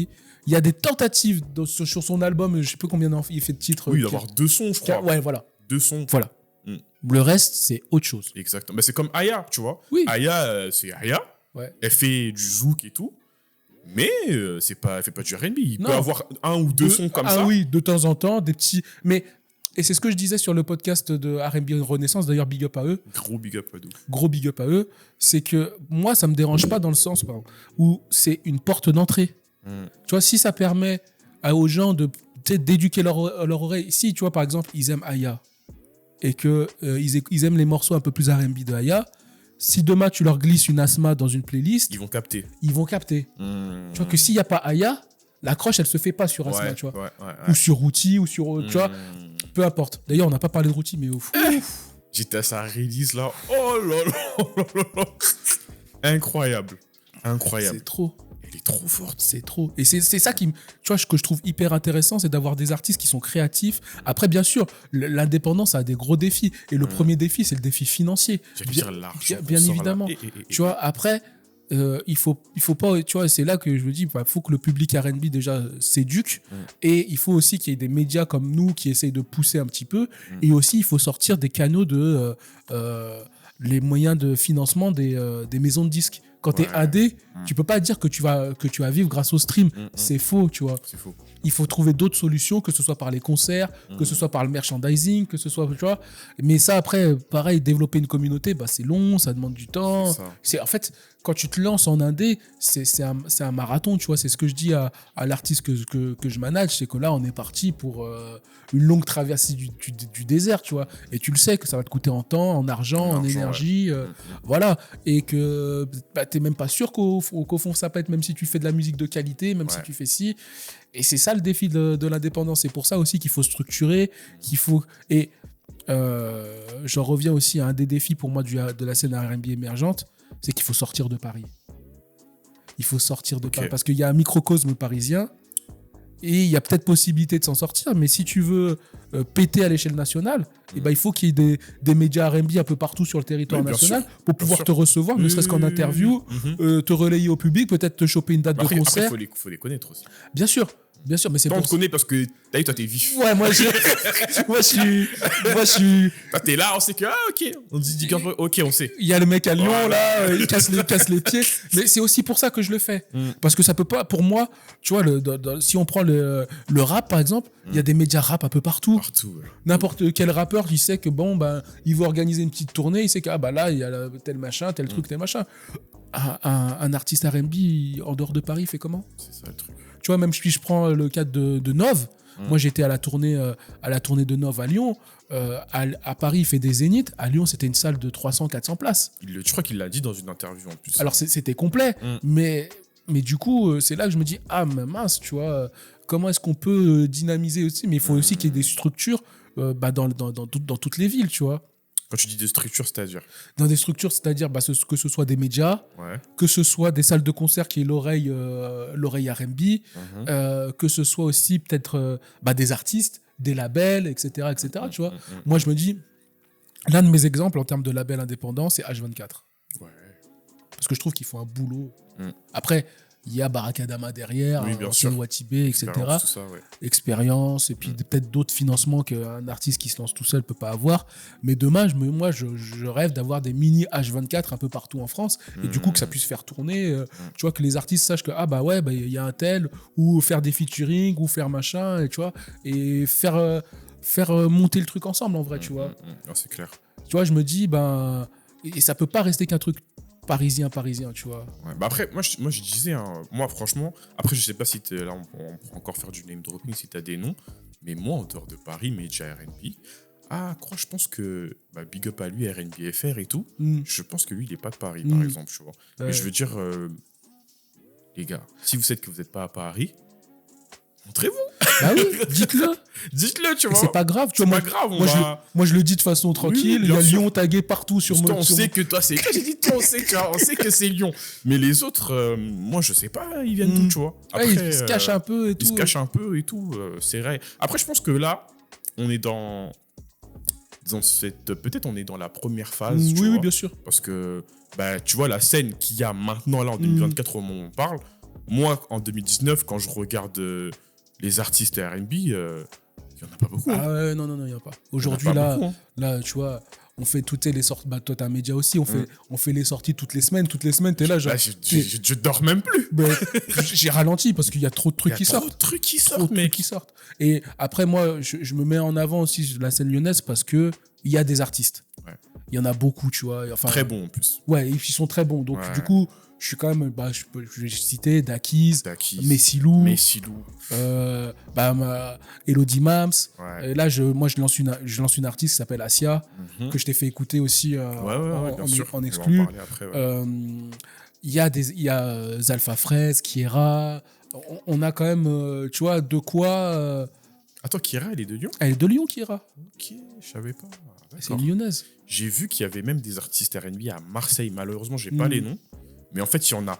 Il y a des tentatives sur son album, je sais pas combien il fait de titres. Oui, d'avoir 2 sons, je crois. Ouais, voilà. 2 sons. Voilà. Mm. Le reste, c'est autre chose. Exactement. Mais c'est comme Aya, tu vois. Oui. Aya, c'est Aya. Ouais. Elle fait du zouk et tout. Mais elle fait pas du R&B. Il Non. peut avoir 1 ou 2 sons comme ça. Ah oui, de temps en temps, des petits. Mais, et c'est ce que je disais sur le podcast de R&B Renaissance, d'ailleurs, big up à eux. Gros big up à nous. Gros big up à eux. C'est que moi, ça me dérange pas dans le sens où c'est une porte d'entrée. Tu vois, si ça permet aux gens d'éduquer leur oreille. Si, tu vois, par exemple, ils aiment Aya et que ils aiment les morceaux un peu plus R&B de Aya, si demain tu leur glisses une Asma dans une playlist, Ils vont capter. ils vont capter. Tu vois que s'il n'y a pas Aya, l'accroche, elle se fait pas sur Asma, tu vois. Ouais. Ou sur Routi, ou sur... Tu vois, peu importe. D'ailleurs, on n'a pas parlé de Routi, mais ouf. J'étais à sa release là. Oh là. Incroyable. C'est trop. Elle est trop forte. C'est trop. Et c'est ça qui, tu vois, que je trouve hyper intéressant, c'est d'avoir des artistes qui sont créatifs. Après, bien sûr, l'indépendance a des gros défis. Et le premier défi, c'est le défi financier. J'allais dire l'argent. Bien évidemment. Tu vois, après, il faut pas, tu vois, c'est là que je me dis, il faut que le public R&B déjà s'éduque. Et il faut aussi qu'il y ait des médias comme nous qui essayent de pousser un petit peu. Et aussi, il faut sortir des canaux de les moyens de financement des maisons de disques. Quand t'es indé, tu peux pas dire que tu vas vivre grâce au stream. C'est faux, tu vois. C'est faux. Il faut trouver d'autres solutions, que ce soit par les concerts, que ce soit par le merchandising, que ce soit, tu vois. Mais ça, après, pareil, développer une communauté, bah, c'est long, ça demande du temps. En fait, quand tu te lances en indé, c'est un marathon, tu vois. C'est ce que je dis à l'artiste que je manage, c'est que là, on est parti pour une longue traversée du désert, tu vois. Et tu le sais que ça va te coûter en temps, en argent, en énergie, voilà. Et que bah, t'es même pas sûr qu'au fond ça pète, même si tu fais de la musique de qualité, même si tu fais ci. Et c'est ça le défi de l'indépendance. C'est pour ça aussi qu'il faut structurer, qu'il faut... Et j'en reviens aussi à un des défis pour moi de la scène R&B émergente, c'est qu'il faut sortir de Paris. Il faut sortir de Paris. Parce qu'il y a un microcosme parisien et il y a peut-être possibilité de s'en sortir, mais si tu veux péter à l'échelle nationale, et ben, il faut qu'il y ait des médias R&B un peu partout sur le territoire national pour pouvoir te recevoir, ne serait-ce qu'en interview, te relayer au public, peut-être te choper une date de concert. Après, il faut les connaître aussi. Bien sûr. Bien sûr, mais c'est Toi, on pour te connaît parce que toi, t'es vif. Ouais, moi, je suis. Toi, t'es là, on sait que, ok. On dit ok, on sait. Il y a le mec à Lyon, Voilà. là, il casse les pieds. Mais c'est aussi pour ça que je le fais. Parce que ça peut pas, pour moi, tu vois, si on prend le rap, par exemple, il y a des médias rap un peu partout. Partout, ouais. N'importe quel rappeur, il sait que bon, ben, il veut organiser une petite tournée, il sait que là, il y a tel machin, tel truc, tel machin. Un artiste R&B en dehors de Paris fait comment? C'est ça le truc. Tu vois, même si je prends le cas de Nov, moi j'étais à la tournée de Nov à Lyon. À Paris, il fait des zéniths. À Lyon, c'était une salle de 300-400 places. Je crois qu'il l'a dit dans une interview en plus. Alors c'était complet, mais du coup, c'est là que je me dis, ah mais mince, tu vois, comment est-ce qu'on peut dynamiser aussi? Mais il faut aussi qu'il y ait des structures dans toutes les villes, tu vois. Quand tu dis des structures, c'est-à-dire Dans des structures, c'est-à-dire que ce soit des médias, ouais. que ce soit des salles de concert qui aient l'oreille R&B, que ce soit aussi peut-être des artistes, des labels, etc. etc. Tu vois. Moi, je me dis, l'un de mes exemples en termes de label indépendant, c'est H24. Ouais. Parce que je trouve qu'ils font un boulot. Après, il y a Barakadama derrière, Oui, bien sûr. Watibé, etc. Tout ça, ouais. Expérience, et puis peut-être d'autres financements qu'un artiste qui se lance tout seul ne peut pas avoir. Mais demain, moi, je rêve d'avoir des mini H24 un peu partout en France, et du coup, que ça puisse faire tourner. Tu vois, que les artistes sachent que, il y a un tel, ou faire des featuring, ou faire machin, et tu vois, et faire monter le truc ensemble, en vrai, tu vois. Non, c'est clair. Tu vois, je me dis, et ça peut pas rester qu'un truc parisien, tu vois. Ouais, après, moi, je disais, hein, moi, franchement, après, je sais pas si là, on peut encore faire du name dropping si t'as des noms, mais moi, en dehors de Paris, Média R&B, je pense que, big up à lui, R&B FR et tout, je pense que lui, il est pas de Paris, par exemple, tu vois. Ouais. Mais je veux dire, les gars, si vous êtes que vous n'êtes pas à Paris, montrez-vous. Bah oui, dites-le. Dites-le, tu Et vois. c'est pas grave, tu C'est vois. pas grave, Moi, je le dis de façon tranquille. Oui, Il y a bien sûr. Lyon tagué partout sur Toi, mon. on sait que toi, c'est. J'ai dit toi, on sait, tu vois, on sait que c'est Lyon. Mais les autres, moi, je sais pas, ils viennent d'où, tu vois. Après, Ouais, ils se cachent un peu et tout. Ils se cachent un peu et tout, c'est vrai. Après, je pense que là, on est dans cette. Peut-être on est dans la première phase. Tu Oui, vois, bien sûr. Parce que, tu vois, la scène qu'il y a maintenant, là, en 2024, au moment où on parle, moi, en 2019, quand je regarde les artistes R&B, il n'y en a pas beaucoup. Ah ouais, non, il n'y en a pas. Aujourd'hui, là, tu vois, on fait toutes les sorties. Toi, t'as un média aussi. On fait les sorties toutes les semaines. Toutes les semaines, t'es là, genre. Je dors même plus. J'ai ralenti parce qu'il y a trop de trucs qui sortent. Trop de trucs qui Trop sortent, de trucs qui sortent. Et après, moi, je me mets en avant aussi la scène lyonnaise parce qu'il y a des artistes. Ouais. Il y en a beaucoup, tu vois. Enfin, très bons en plus. Ouais, ils sont très bons. Donc, du coup, je suis quand même. Je vais citer Dakiz, Messilou. Elodie Mams. Ouais. Et là, je lance une artiste qui s'appelle Asia, que je t'ai fait écouter aussi en exclu. Il y a Zalpha Fraise, Kiera. On a quand même, tu vois, de quoi. Attends, Kiera, elle est de Lyon? Elle est de Lyon, Kiera. Ok, je savais pas. C'est une lyonnaise. J'ai vu qu'il y avait même des artistes R&B à Marseille. Malheureusement, j'ai pas les noms. Mais en fait, il y en a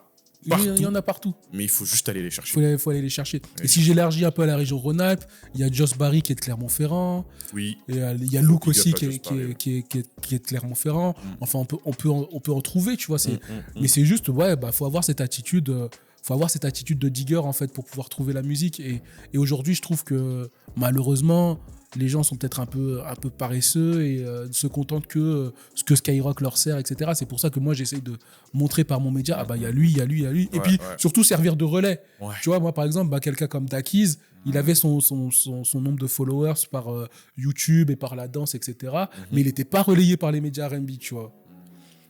partout. Il y en a partout. Mais il faut juste aller les chercher. Il faut aller les chercher. Et si j'élargis un peu à la région Rhône-Alpes, il y a Joss Barry qui est de Clermont-Ferrand. Oui. Et il y a Luke aussi qui est de Clermont-Ferrand. Enfin, on peut en trouver, tu vois. Mais c'est juste, faut avoir cette attitude. Faut avoir cette attitude de digger, en fait, pour pouvoir trouver la musique. Et aujourd'hui, je trouve que, malheureusement, les gens sont peut-être un peu paresseux et se contentent que ce que Skyrock leur sert, etc. C'est pour ça que moi, j'essaye de montrer par mon média, il y a lui, il y a lui, il y a lui. Et puis, surtout, servir de relais. Ouais. Tu vois, moi, par exemple, quelqu'un comme Dakiz, il avait son nombre de followers par YouTube et par la danse, etc. Mais il n'était pas relayé par les médias R&B, tu vois.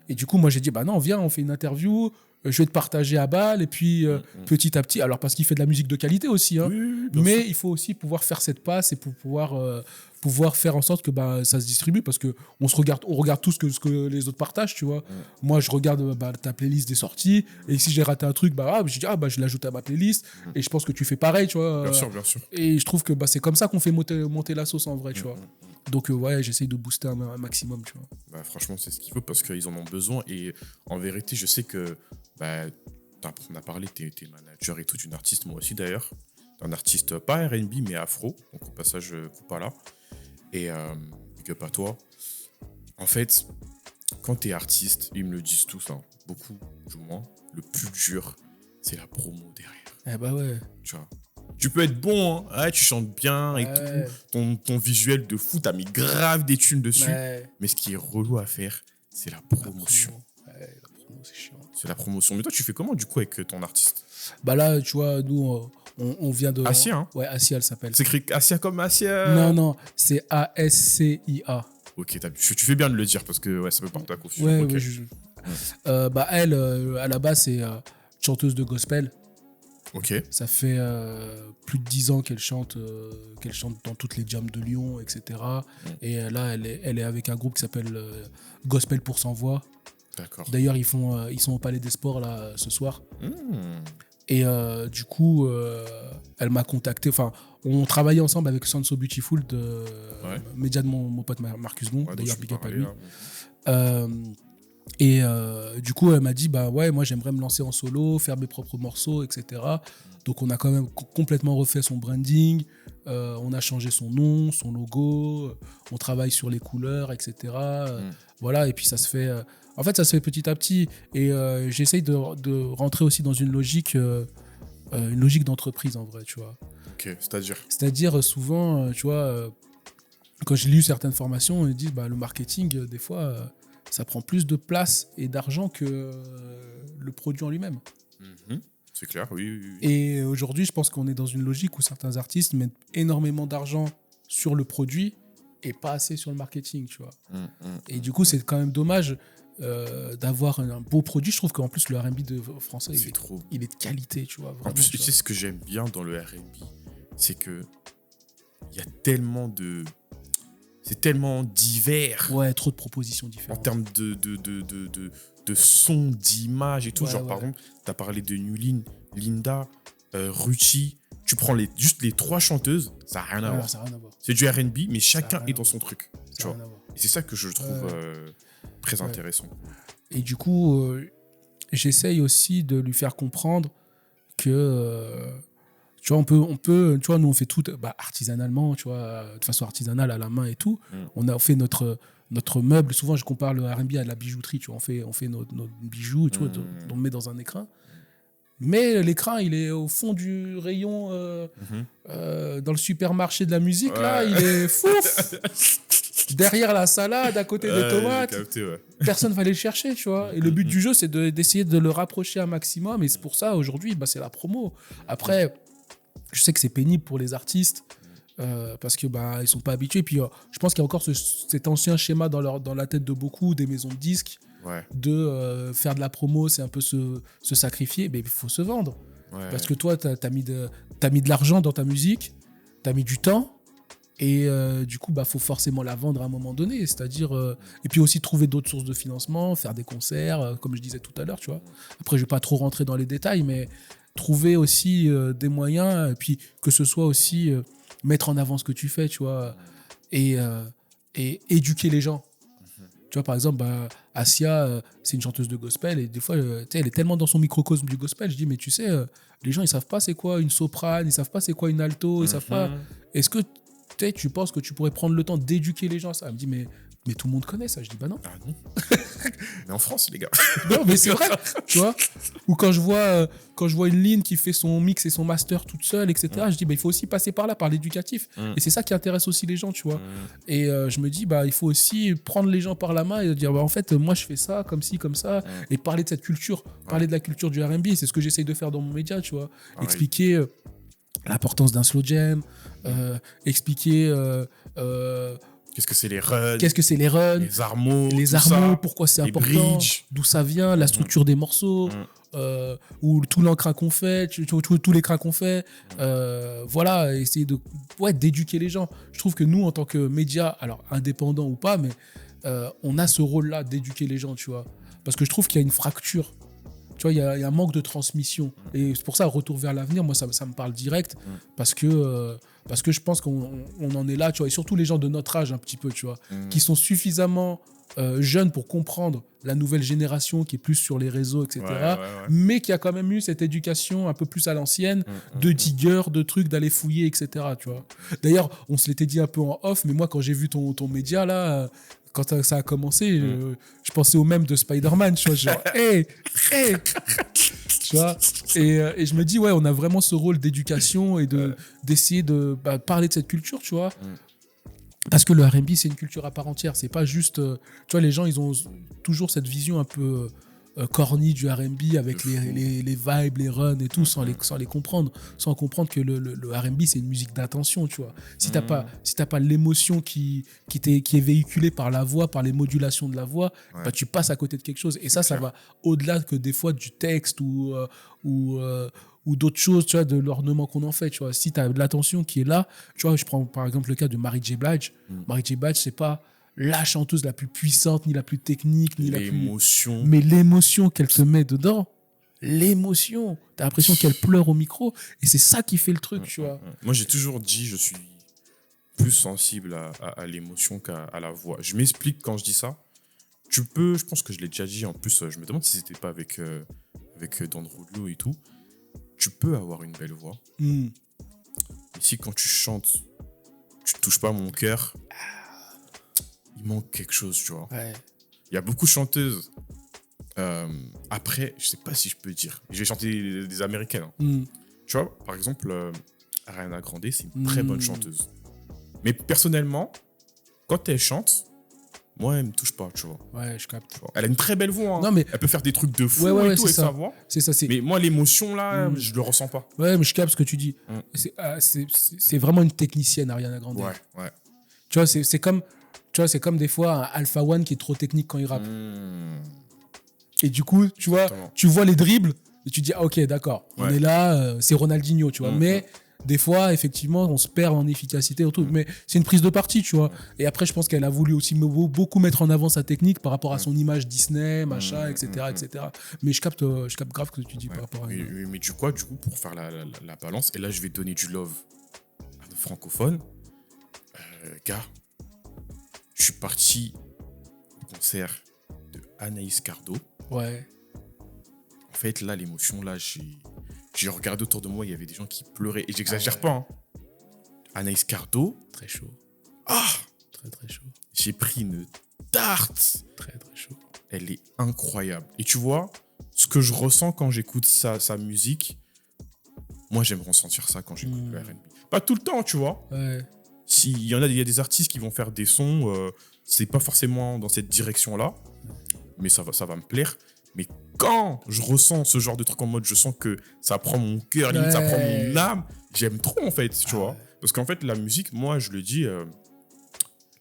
Et du coup, moi, j'ai dit, non, viens, on fait une interview. Je vais te partager à balle et puis petit à petit, alors parce qu'il fait de la musique de qualité aussi, hein, mais sûr. Il faut aussi pouvoir faire cette passe et pour pouvoir faire en sorte que ça se distribue parce que on regarde tout ce que les autres partagent, tu vois. Moi, je regarde ta playlist des sorties et si j'ai raté un truc, je dis je l'ajoute à ma playlist et je pense que tu fais pareil, tu vois. Bien sûr. Et je trouve que c'est comme ça qu'on fait monter la sauce en vrai, tu vois. Donc j'essaye de booster un maximum, tu vois. Franchement, c'est ce qu'il faut parce qu'ils en ont besoin et en vérité, je sais que on a parlé, t'es manager et tout d'une artiste, moi aussi d'ailleurs. Un artiste pas R&B mais afro, donc au passage, coupe là. Et big up à toi. En fait, quand t'es artiste, ils me le disent tous, hein, beaucoup du moins, le plus dur, c'est la promo derrière. Ouais. Tu vois, Tu peux être bon, hein. Ouais, tu chantes bien et tout. Ton visuel de fou, t'as mis grave des thunes dessus. Mais ce qui est relou à faire, c'est la promotion. La promo, c'est chiant. C'est la promotion. Mais toi, tu fais comment du coup avec ton artiste? Bah là, tu vois, nous, on vient de... Assia, hein? Ouais, Assia, elle s'appelle. C'est écrit Assia comme Assia? Non, c'est A-S-C-I-A. Ok, tu fais bien de le dire parce que ouais, ça peut porter à confusion. Ouais, okay. Bah elle, à la base, c'est chanteuse de gospel. Ok. Ça fait plus de 10 ans qu'elle chante dans toutes les jams de Lyon, etc. Et là, elle est avec un groupe qui s'appelle Gospel pour Sans Voix. D'accord. D'ailleurs, ils sont au Palais des Sports là ce soir. Et du coup, elle m'a contacté. Enfin, on travaillait ensemble avec Sound So Beautiful média de mon pote Marcus Gon. D'ailleurs, big up à lui. Et du coup, elle m'a dit, bah ouais, moi j'aimerais me lancer en solo, faire mes propres morceaux, etc. Donc on a quand même complètement refait son branding, on a changé son nom, son logo, on travaille sur les couleurs, etc. Voilà, et puis ça se fait... en fait, ça se fait petit à petit. Et j'essaye de rentrer aussi dans une logique d'entreprise, en vrai, tu vois. Ok, c'est-à-dire? C'est-à-dire, souvent, tu vois, quand j'ai lu certaines formations, ils disent, bah, le marketing, des fois... ça prend plus de place et d'argent que le produit en lui-même. C'est clair, oui. Et aujourd'hui, je pense qu'on est dans une logique où certains artistes mettent énormément d'argent sur le produit et pas assez sur le marketing, tu vois. Et du coup, c'est quand même dommage d'avoir un beau produit. Je trouve qu'en plus, le R&B français, il est de qualité, tu vois. Vraiment, en plus, tu sais ce que j'aime bien dans le R&B, c'est que il y a tellement de... C'est tellement divers. Ouais, trop de propositions différentes. En termes de son, d'image et tout. Genre, par exemple, tu as parlé de Newlin, Linda, Ruchi. Tu prends juste les 3 chanteuses, ça n'a rien à voir. C'est du R&B, mais chacun est dans son truc. Tu vois. Et c'est ça que je trouve très intéressant. Et du coup, j'essaye aussi de lui faire comprendre que... tu vois, on peut, tu vois, nous on fait tout artisanalement, tu vois, de façon artisanale à la main et tout. On a fait notre meuble. Souvent, je compare le R&B à de la bijouterie, tu vois. On fait nos bijoux, tu vois, on le met dans un écrin. Mais l'écrin, il est au fond du rayon dans le supermarché de la musique, là, il est fouf. Derrière la salade, à côté des tomates. Personne va aller le chercher, tu vois. Et le but du jeu, c'est d'essayer de le rapprocher un maximum. Et c'est pour ça, aujourd'hui, c'est la promo. Après... je sais que c'est pénible pour les artistes parce que ils sont pas habitués. Puis je pense qu'il y a encore cet ancien schéma dans la tête de beaucoup des maisons de disques de faire de la promo, c'est un peu se sacrifier. Mais il faut se vendre parce que toi, t'as mis de l'argent dans ta musique, t'as mis du temps et du coup, faut forcément la vendre à un moment donné. C'est-à-dire et puis aussi trouver d'autres sources de financement, faire des concerts, comme je disais tout à l'heure, tu vois. Après, je vais pas trop rentrer dans les détails, mais trouver aussi des moyens, et puis que ce soit aussi mettre en avant ce que tu fais, tu vois, et éduquer les gens. Tu vois, par exemple, Assia, c'est une chanteuse de gospel, et des fois, elle est tellement dans son microcosme du gospel, je dis, mais tu sais, les gens, ils savent pas c'est quoi une soprane, ils savent pas c'est quoi une alto, ils savent pas... Est-ce que tu penses que tu pourrais prendre le temps d'éduquer les gens à ça? Elle me dit, mais tout le monde connaît ça. Je dis, non. Ah non. Mais en France, les gars. Non, mais c'est vrai, tu vois. Ou quand je vois une ligne qui fait son mix et son master toute seule, etc., je dis, il faut aussi passer par là, par l'éducatif. Et c'est ça qui intéresse aussi les gens, tu vois. Et je me dis, il faut aussi prendre les gens par la main et dire, en fait, moi, je fais ça, comme ci, comme ça, et parler de cette culture, parler de la culture du R&B. C'est ce que j'essaye de faire dans mon média, tu vois. Expliquer l'importance d'un slow jam, expliquer... qu'est-ce que c'est les runs? Les armos, pourquoi c'est important, d'où ça vient, la structure des morceaux, ou tout l'encrin qu'on fait, tous les crins qu'on fait. Voilà, essayer d'éduquer les gens. Je trouve que nous, en tant que médias, alors indépendants ou pas, mais on a ce rôle-là d'éduquer les gens, tu vois. Parce que je trouve qu'il y a une fracture. Tu vois, il y a un manque de transmission. Et c'est pour ça, retour vers l'avenir, moi, ça me parle direct. Parce que je pense qu'on en est là, tu vois. Et surtout les gens de notre âge, un petit peu, tu vois. Qui sont suffisamment jeunes pour comprendre la nouvelle génération qui est plus sur les réseaux, etc. Mais qui a quand même eu cette éducation un peu plus à l'ancienne, de digger, de trucs, d'aller fouiller, etc. Tu vois. D'ailleurs, on se l'était dit un peu en off, mais moi, quand j'ai vu ton média, là... quand ça a commencé, je pensais au même de Spider-Man, tu vois, genre, hey, Tu vois, et je me dis, ouais, on a vraiment ce rôle d'éducation et d'essayer de parler de cette culture, tu vois. Parce que le R&B, c'est une culture à part entière. C'est pas juste... tu vois, les gens, ils ont toujours cette vision un peu corny du R&B avec les vibes, les runs et tout, sans les comprendre. Sans comprendre que le R&B, c'est une musique d'attention, tu vois. Si t'as pas l'émotion qui est véhiculée par la voix, par les modulations de la voix, bah, tu passes à côté de quelque chose. Et ça va au-delà que des fois du texte ou d'autres choses, tu vois, de l'ornement qu'on en fait, tu vois. Si tu as de l'attention qui est là, tu vois, je prends par exemple le cas de Mary J. Blige. Mary J. Blige, c'est pas la chanteuse la plus puissante, ni la plus technique, ni la plus... L'émotion. Mais l'émotion qu'elle te met dedans, l'émotion, t'as l'impression qu'elle pleure au micro, et c'est ça qui fait le truc, tu vois. Moi, j'ai toujours dit, je suis plus sensible à l'émotion qu'à la voix. Je m'explique quand je dis ça. Tu peux, je pense que je l'ai déjà dit, en plus, je me demande si c'était pas avec Don Rodlo et tout. Tu peux avoir une belle voix. Mais si quand tu chantes, tu touches pas mon cœur, il manque quelque chose, tu vois. Ouais. Il y a beaucoup de chanteuses. Après, je sais pas si je peux dire. Je vais chanter des américaines. Tu vois, par exemple, Ariana Grande, c'est une très bonne chanteuse. Mais personnellement, quand elle chante, moi, elle me touche pas, tu vois. Ouais, je capte. Elle a une très belle voix. Hein. Non, mais... Elle peut faire des trucs de fou et tout avec sa voix. C'est ça, mais moi, l'émotion, là, je le ressens pas. Ouais, mais je capte ce que tu dis. C'est vraiment une technicienne, Ariana Grande. Ouais. Tu vois, c'est comme... Tu vois, c'est comme des fois un Alpha One qui est trop technique quand il rappe. Et du coup, tu vois, tu vois les dribbles et tu dis, ah, ok, d'accord, on est là, c'est Ronaldinho, tu vois. Mais des fois, effectivement, on se perd en efficacité et tout. Mais c'est une prise de parti, tu vois. Et après, je pense qu'elle a voulu aussi beaucoup mettre en avant sa technique par rapport à son image Disney, machin, etc., etc. Mais je capte grave ce que tu dis par rapport à... Mais du coup, pour faire la balance, et là, je vais donner du love à nos francophones. Gars, je suis parti au concert de Anaïs Cardo. Ouais. En fait, là, l'émotion, là, j'ai regardé autour de moi, il y avait des gens qui pleuraient. Et j'exagère pas. Hein. Anaïs Cardo. Très chaud. Ah, très chaud. J'ai pris une tarte. Très chaud. Elle est incroyable. Et tu vois, ce que je ressens quand j'écoute sa musique, moi, j'aime ressentir ça quand j'écoute le R&B. Pas tout le temps, tu vois. Ouais. Il y a des artistes qui vont faire des sons, c'est pas forcément dans cette direction-là, mais ça va me plaire. Mais quand je ressens ce genre de truc en mode, je sens que ça prend mon cœur, limite ça prend mon âme, j'aime trop en fait, tu vois. Parce qu'en fait, la musique, moi je le dis,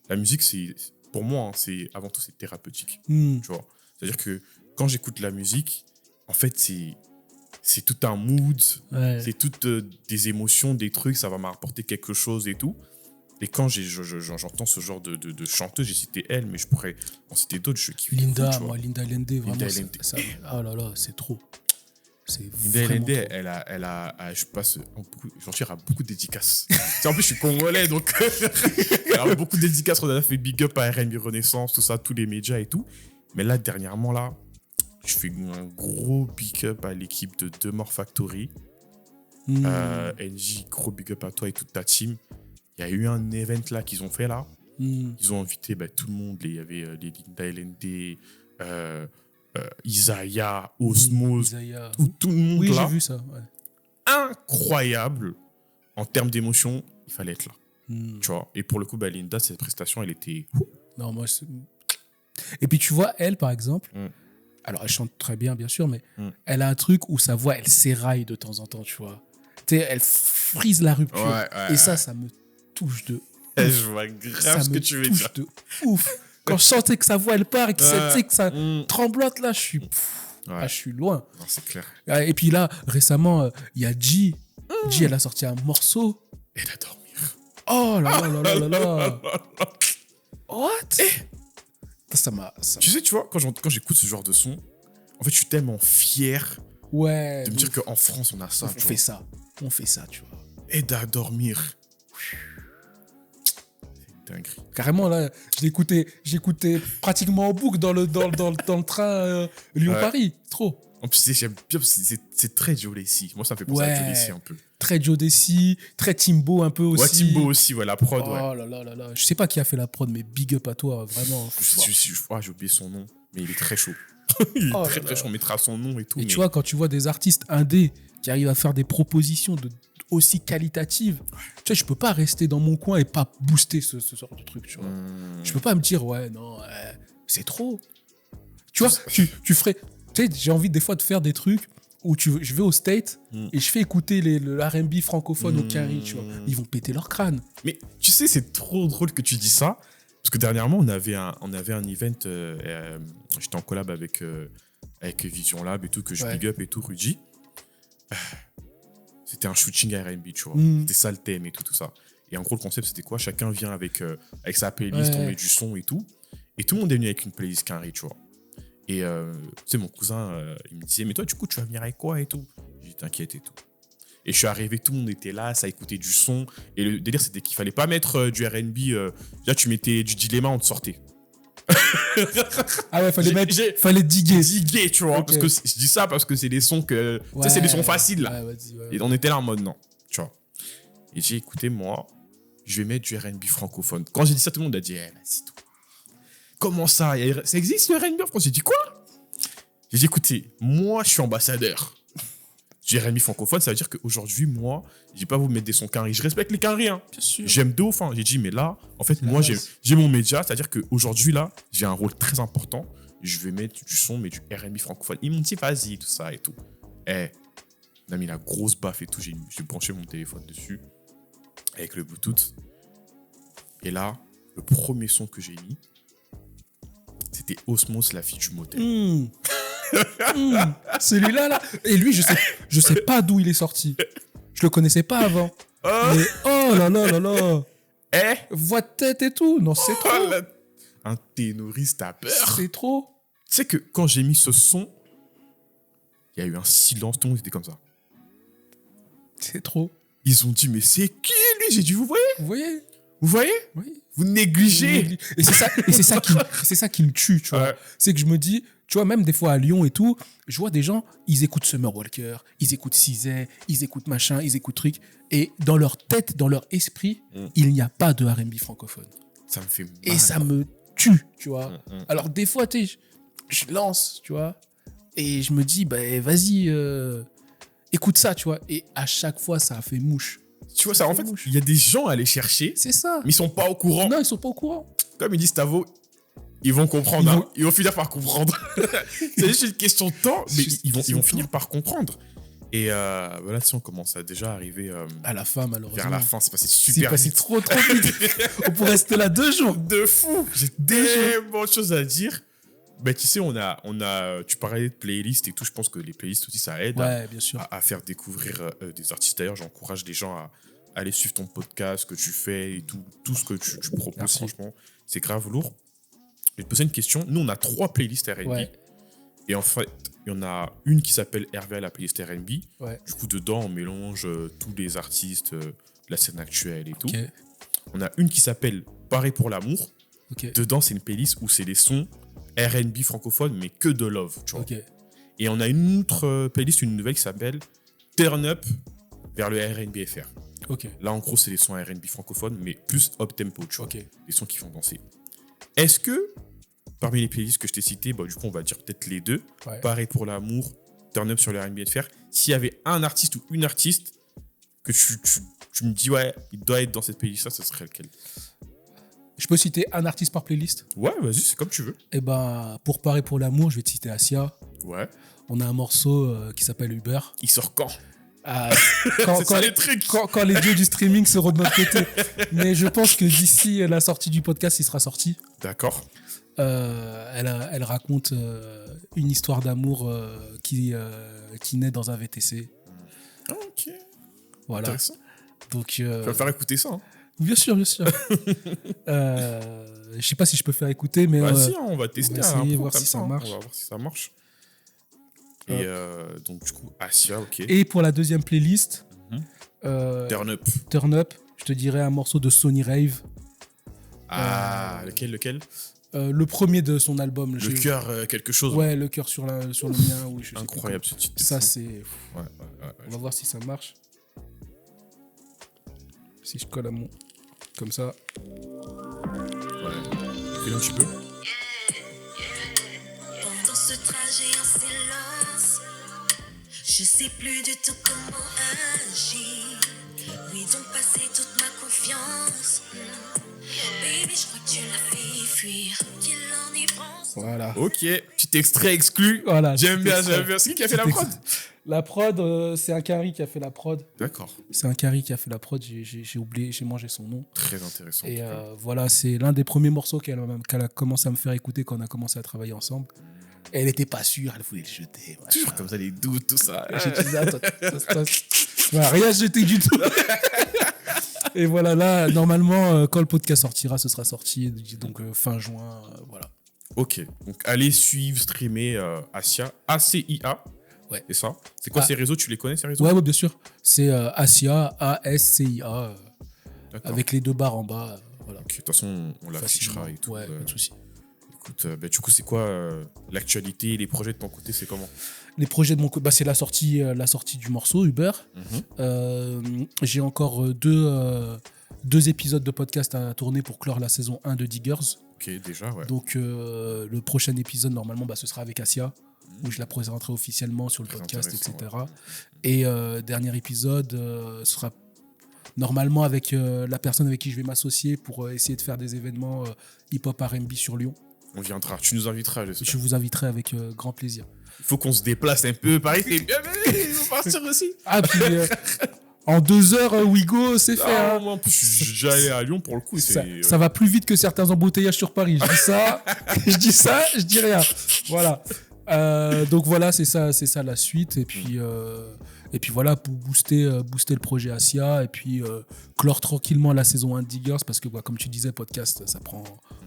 la musique, c'est pour moi, hein, c'est avant tout, c'est thérapeutique, tu vois. C'est-à-dire que quand j'écoute la musique, en fait, c'est tout un mood, c'est toutes des émotions, des trucs, ça va m'apporter quelque chose et tout. Et quand j'entends ce genre de chanteuse, j'ai cité elle, mais je pourrais en citer d'autres, je kiffe. Linda Lende, vraiment. Ça, oh là là, c'est trop. Linda Lende, elle a, je passe, j'en tire à beaucoup de dédicaces. En plus, je suis congolais, donc elle a beaucoup de dédicaces. On a fait big up à R&B Renaissance, tout ça, tous les médias et tout. Mais là, dernièrement, là, je fais un gros big up à l'équipe de Demore Factory. NJ, gros big up à toi et toute ta team. Il y a eu un event là qu'ils ont fait là. Ils ont invité tout le monde. Il y avait les Linda Lende, Isaiah, Osmose, tout le monde là. Oui, j'ai vu ça. Ouais. Incroyable. En termes d'émotion, il fallait être là. Tu vois. Et pour le coup, Linda, cette prestation, elle était... Non, moi... Et puis tu vois, elle, par exemple... Alors, elle chante très bien, bien sûr, mais elle a un truc où sa voix, elle s'éraille de temps en temps, tu vois. Tu sais, elle frise la rupture. Et ça me touche de ouf. Je vois grave ce que tu veux dire. Ça me touche de ouf. Quand je sentais que sa voix, elle part et que ça tremblote, là, je suis loin. Non, c'est clair. Et puis là, récemment, il y a G. G, elle a sorti un morceau. Elle a dormir. Oh là là là là là. What? Tu sais, tu vois, quand j'écoute ce genre de son, en fait, je suis tellement fier de me dire qu'en France, on a ça. On fait ça, tu vois. Aide à dormir. C'est dingue. Carrément, là, j'écoutais pratiquement en boucle dans le train Lyon-Paris. Trop. En plus, j'aime bien, c'est très Jodeci. Moi, ça me fait penser à Jodeci un peu. Très Jodeci, très Timbo un peu aussi. Ouais, Timbo aussi, la prod, Oh là là là là. Je sais pas qui a fait la prod, mais big up à toi, vraiment. J'ai oublié son nom, mais il est très chaud. Il est Oh très là très là. chaud, on mettra son nom et tout. Et mais... tu vois, quand tu vois des artistes indés qui arrivent à faire des propositions aussi qualitatives, tu vois, je peux pas rester dans mon coin et pas booster ce genre de truc, tu vois. Je peux pas me dire, ouais, non, c'est trop. Tu vois, tu ferais... Tu sais, j'ai envie des fois de faire des trucs où je vais au State et je fais écouter le R&B francophone au Quinry, tu vois. Ils vont péter leur crâne. Mais tu sais, c'est trop drôle que tu dis ça. Parce que dernièrement, on avait un event. J'étais en collab avec Vision Lab et tout, que je big up et tout, Rudy. C'était un shooting R&B, tu vois. C'était ça le thème et tout ça. Et en gros, le concept, c'était quoi? Chacun vient avec sa playlist, on met du son et tout. Et tout le monde est venu avec une playlist Quinry, tu vois. Et tu sais, mon cousin, il me disait, mais toi, du coup, tu vas venir avec quoi et tout? J'ai dit, t'inquiète et tout. Et je suis arrivé, tout le monde était là, ça écoutait du son. Et le délire, c'était qu'il fallait pas mettre du R&B. Déjà, tu mettais du Dilemma, on te sortait. Ah ouais, fallait diguer. Diguer, tu vois. Okay. Parce que je dis ça parce que c'est des sons que... tu sais, c'est des sons faciles, là. Ouais. Et on était là en mode, non, tu vois. Et j'ai écouté, moi, je vais mettre du R&B francophone. Quand j'ai dit ça, tout le monde a dit, vas-y, toi. Comment ça? Ça existe le R&B en France? J'ai dit, quoi? J'ai dit, écoutez, moi, je suis ambassadeur. Du R&B francophone, ça veut dire qu'aujourd'hui, moi, je vais pas vous mettre des sons Quinry. Je respecte les Quinry, hein. Bien sûr. J'aime de ouf, hein. J'ai dit, mais là, en fait, moi, j'ai mon média. C'est-à-dire qu'aujourd'hui, là, j'ai un rôle très important. Je vais mettre du son, mais du R&B francophone. Ils m'ont dit, vas-y, tout ça et tout. On a mis la grosse baffe et tout. J'ai branché mon téléphone dessus avec le Bluetooth. Et là, le premier son que j'ai mis, c'était Osmos, la fille du motel. Celui-là, là. Et lui, je sais pas d'où il est sorti. Je le connaissais pas avant. Mais oh là là là là. Voix de tête et tout. Non, c'est trop. Un ténoriste à peur. C'est trop. Tu sais que quand j'ai mis ce son, il y a eu un silence. Tout le monde était comme ça. C'est trop. Ils ont dit, mais c'est qui lui? J'ai dit, vous voyez? Vous voyez? Oui. Vous négligez. Et c'est ça qui me tue, tu vois. Ouais. C'est que je me dis, tu vois, même des fois à Lyon et tout, je vois des gens, ils écoutent Summer Walker, ils écoutent Cizé, ils écoutent machin, ils écoutent truc. Et dans leur tête, dans leur esprit, il n'y a pas de R&B francophone. Ça me fait mal. Et ça me tue, tu vois. Alors des fois, tu sais, je lance, tu vois. Et je me dis, vas-y, écoute ça, tu vois. Et à chaque fois, ça a fait mouche. Tu vois, ça, en fait, il y a des gens à aller chercher. C'est ça. Mais ils sont pas au courant. Non, ils sont pas au courant. Comme ils disent Tavo, ils vont comprendre. Ils vont finir par comprendre. C'est juste une question de temps, mais ils vont finir par comprendre. Et voilà, si on commence à déjà arriver à la fin, malheureusement. Vers la fin, c'est passé super vite. C'est passé trop vite. On pourrait rester là 2 jours. De fou. J'ai tellement de choses à dire. Ben, tu sais, tu parlais de playlists et tout. Je pense que les playlists aussi, ça aide bien sûr. À faire découvrir des artistes. D'ailleurs, j'encourage les gens à aller suivre ton podcast, ce que tu fais et tout ce que tu proposes. Merci. Franchement, c'est grave lourd. Je vais te poser une question. Nous, on a 3 playlists R&B. Ouais. Et en fait, il y en a une qui s'appelle RVA, la playlist R&B. Ouais. Du coup, dedans, on mélange tous les artistes de la scène actuelle et tout. Okay. On a une qui s'appelle Pareil pour l'amour. Okay. Dedans, c'est une playlist où c'est des sons R&B francophone, mais que de love, tu vois. Okay. Et on a une autre playlist, une nouvelle qui s'appelle Turn Up vers le R&B FR. Okay. Là, en gros, c'est des sons R&B francophones, mais plus up-tempo, tu vois. Okay. Des sons qui font danser. Est-ce que, parmi les playlists que je t'ai citées, du coup, on va dire peut-être les deux, Pareil pour l'amour, Turn Up sur le R&B FR, s'il y avait un artiste ou une artiste que tu me dis, ouais, il doit être dans cette playlist-là, ce serait lequel? Je peux citer un artiste par playlist? Ouais, vas-y, c'est comme tu veux. Et pour Pareil pour l'amour, je vais te citer Asia. Ouais. On a un morceau qui s'appelle Uber. Il sort quand? Quand les dieux du streaming seront de notre côté. Mais je pense que d'ici la sortie du podcast, il sera sorti. D'accord. Elle raconte une histoire d'amour qui naît dans un VTC. Ok. Voilà. Intéressant. Donc, tu vas me faire écouter ça. Hein. Bien sûr. Je sais pas si je peux faire écouter, mais si, on va tester. On va essayer, voir si ça marche. On va voir si ça marche. Et donc, du coup, Asia, ok. Et pour la deuxième playlist, Turn Up, je te dirais un morceau de Sony Rave. Ah, lequel le premier de son album. Le cœur, quelque chose. Ouais, le cœur sur le mien. Oui, incroyable ce titre. Ça, c'est. Ouais, on va voir si ça marche. Si je colle à mon. Comme ça. Ouais. Fais un petit peu. Pendant ce trajet. Je sais plus du tout comment agir. Lui donc passer toute ma confiance. Baby, je crois que tu l'as fait fuir. Qu'il en est France. Voilà. Ok, petit extrait exclu. Voilà, J'aime petit bien, extrait. j'aime bien. C'est qui a fait la Petit prod? La prod, c'est un Carry qui a fait la prod. D'accord. C'est un Carry qui a fait la prod. J'ai oublié, j'ai mangé son nom. Très intéressant. Et voilà, c'est l'un des premiers morceaux qu'elle a commencé à me faire écouter quand on a commencé à travailler ensemble. Elle n'était pas sûre, elle voulait le jeter. Toujours comme ça, les doutes, tout ça. J'ai dit, attends, voilà, rien jeté du tout. Et voilà, là, normalement, quand le podcast sortira, ce sera sorti. Donc, fin juin, voilà. Ok, donc allez suivre, streamer Asia, ACIA. Ouais. C'est ça. C'est quoi ces réseaux? Tu les connais, ces réseaux? Ouais, bien sûr. C'est Asia, ASCIA, D'accord. avec les 2 barres en bas. Voilà. Ok, de toute façon, on l'affichera et tout. Ouais, pas de souci. Écoute, du coup, c'est quoi l'actualité, les projets de ton côté, c'est comment? Les projets de mon côté, c'est la sortie du morceau Uber. J'ai encore deux épisodes de podcast à tourner pour clore la saison 1 de Diggers. Ok, déjà, ouais. Donc le prochain épisode, normalement, ce sera avec Asia, où je la présenterai officiellement sur le Très podcast, etc. intéressant, Et dernier épisode sera normalement avec la personne avec qui je vais m'associer pour essayer de faire des événements hip-hop R&B sur Lyon. On viendra, tu nous inviteras, j'espère. Je vous inviterai avec grand plaisir. Il faut qu'on se déplace un peu. Paris, c'est bien, mais ils vont partir aussi. Ah, puis en 2 heures, Ouigo, c'est fait. Ah, Hein. moi, en plus, je suis déjà allé à Lyon pour le coup. Ça va plus vite que certains embouteillages sur Paris. Je dis ça, je dis rien. Voilà. Donc voilà, c'est ça la suite. Et puis voilà, pour booster le projet Asia et puis clore tranquillement la saison 1 de Diggers parce que comme tu disais, podcast, ça prend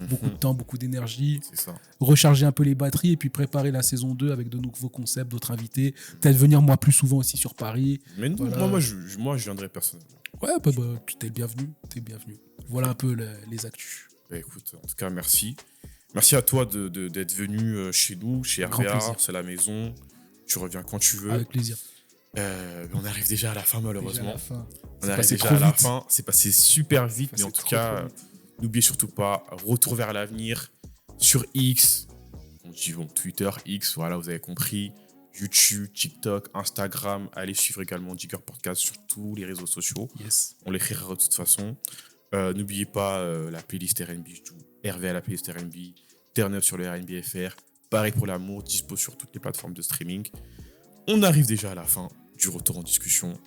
beaucoup de temps, beaucoup d'énergie. C'est ça. Recharger un peu les batteries et puis préparer la saison 2 avec de nouveaux concepts, d'autres invités. Peut-être venir moi plus souvent aussi sur Paris. Mais non, Voilà. moi, je viendrai personnellement. Ouais, t'es le bienvenu. Voilà un peu les actus. Bah, écoute, en tout cas, merci. Merci à toi d'être venu chez nous, chez Grand RVA, plaisir. c'est la maison. Tu reviens quand tu veux. Avec plaisir. On arrive déjà à la fin, malheureusement. On arrive passé déjà trop à la vite. fin. C'est passé super vite, mais en tout trop cas, vite. n'oubliez surtout pas, retour vers l'avenir sur X. On dit Twitter, X, voilà, vous avez compris. YouTube, TikTok, Instagram. Allez suivre également Digger Podcast sur tous les réseaux sociaux. Yes. On l'écrira de toute façon. N'oubliez pas la playlist RNB, je joue RV à la playlist RNB, Turn Up sur le RNB FR. Pareil pour l'amour, dispo sur toutes les plateformes de streaming. On arrive déjà à la fin du retour en discussion.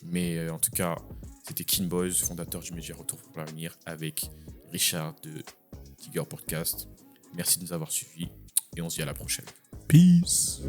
Mais en tout cas, c'était King Boys, fondateur du média Retour pour l'avenir, avec Richard de Digger Podcast. Merci de nous avoir suivis et on se dit à la prochaine. Peace.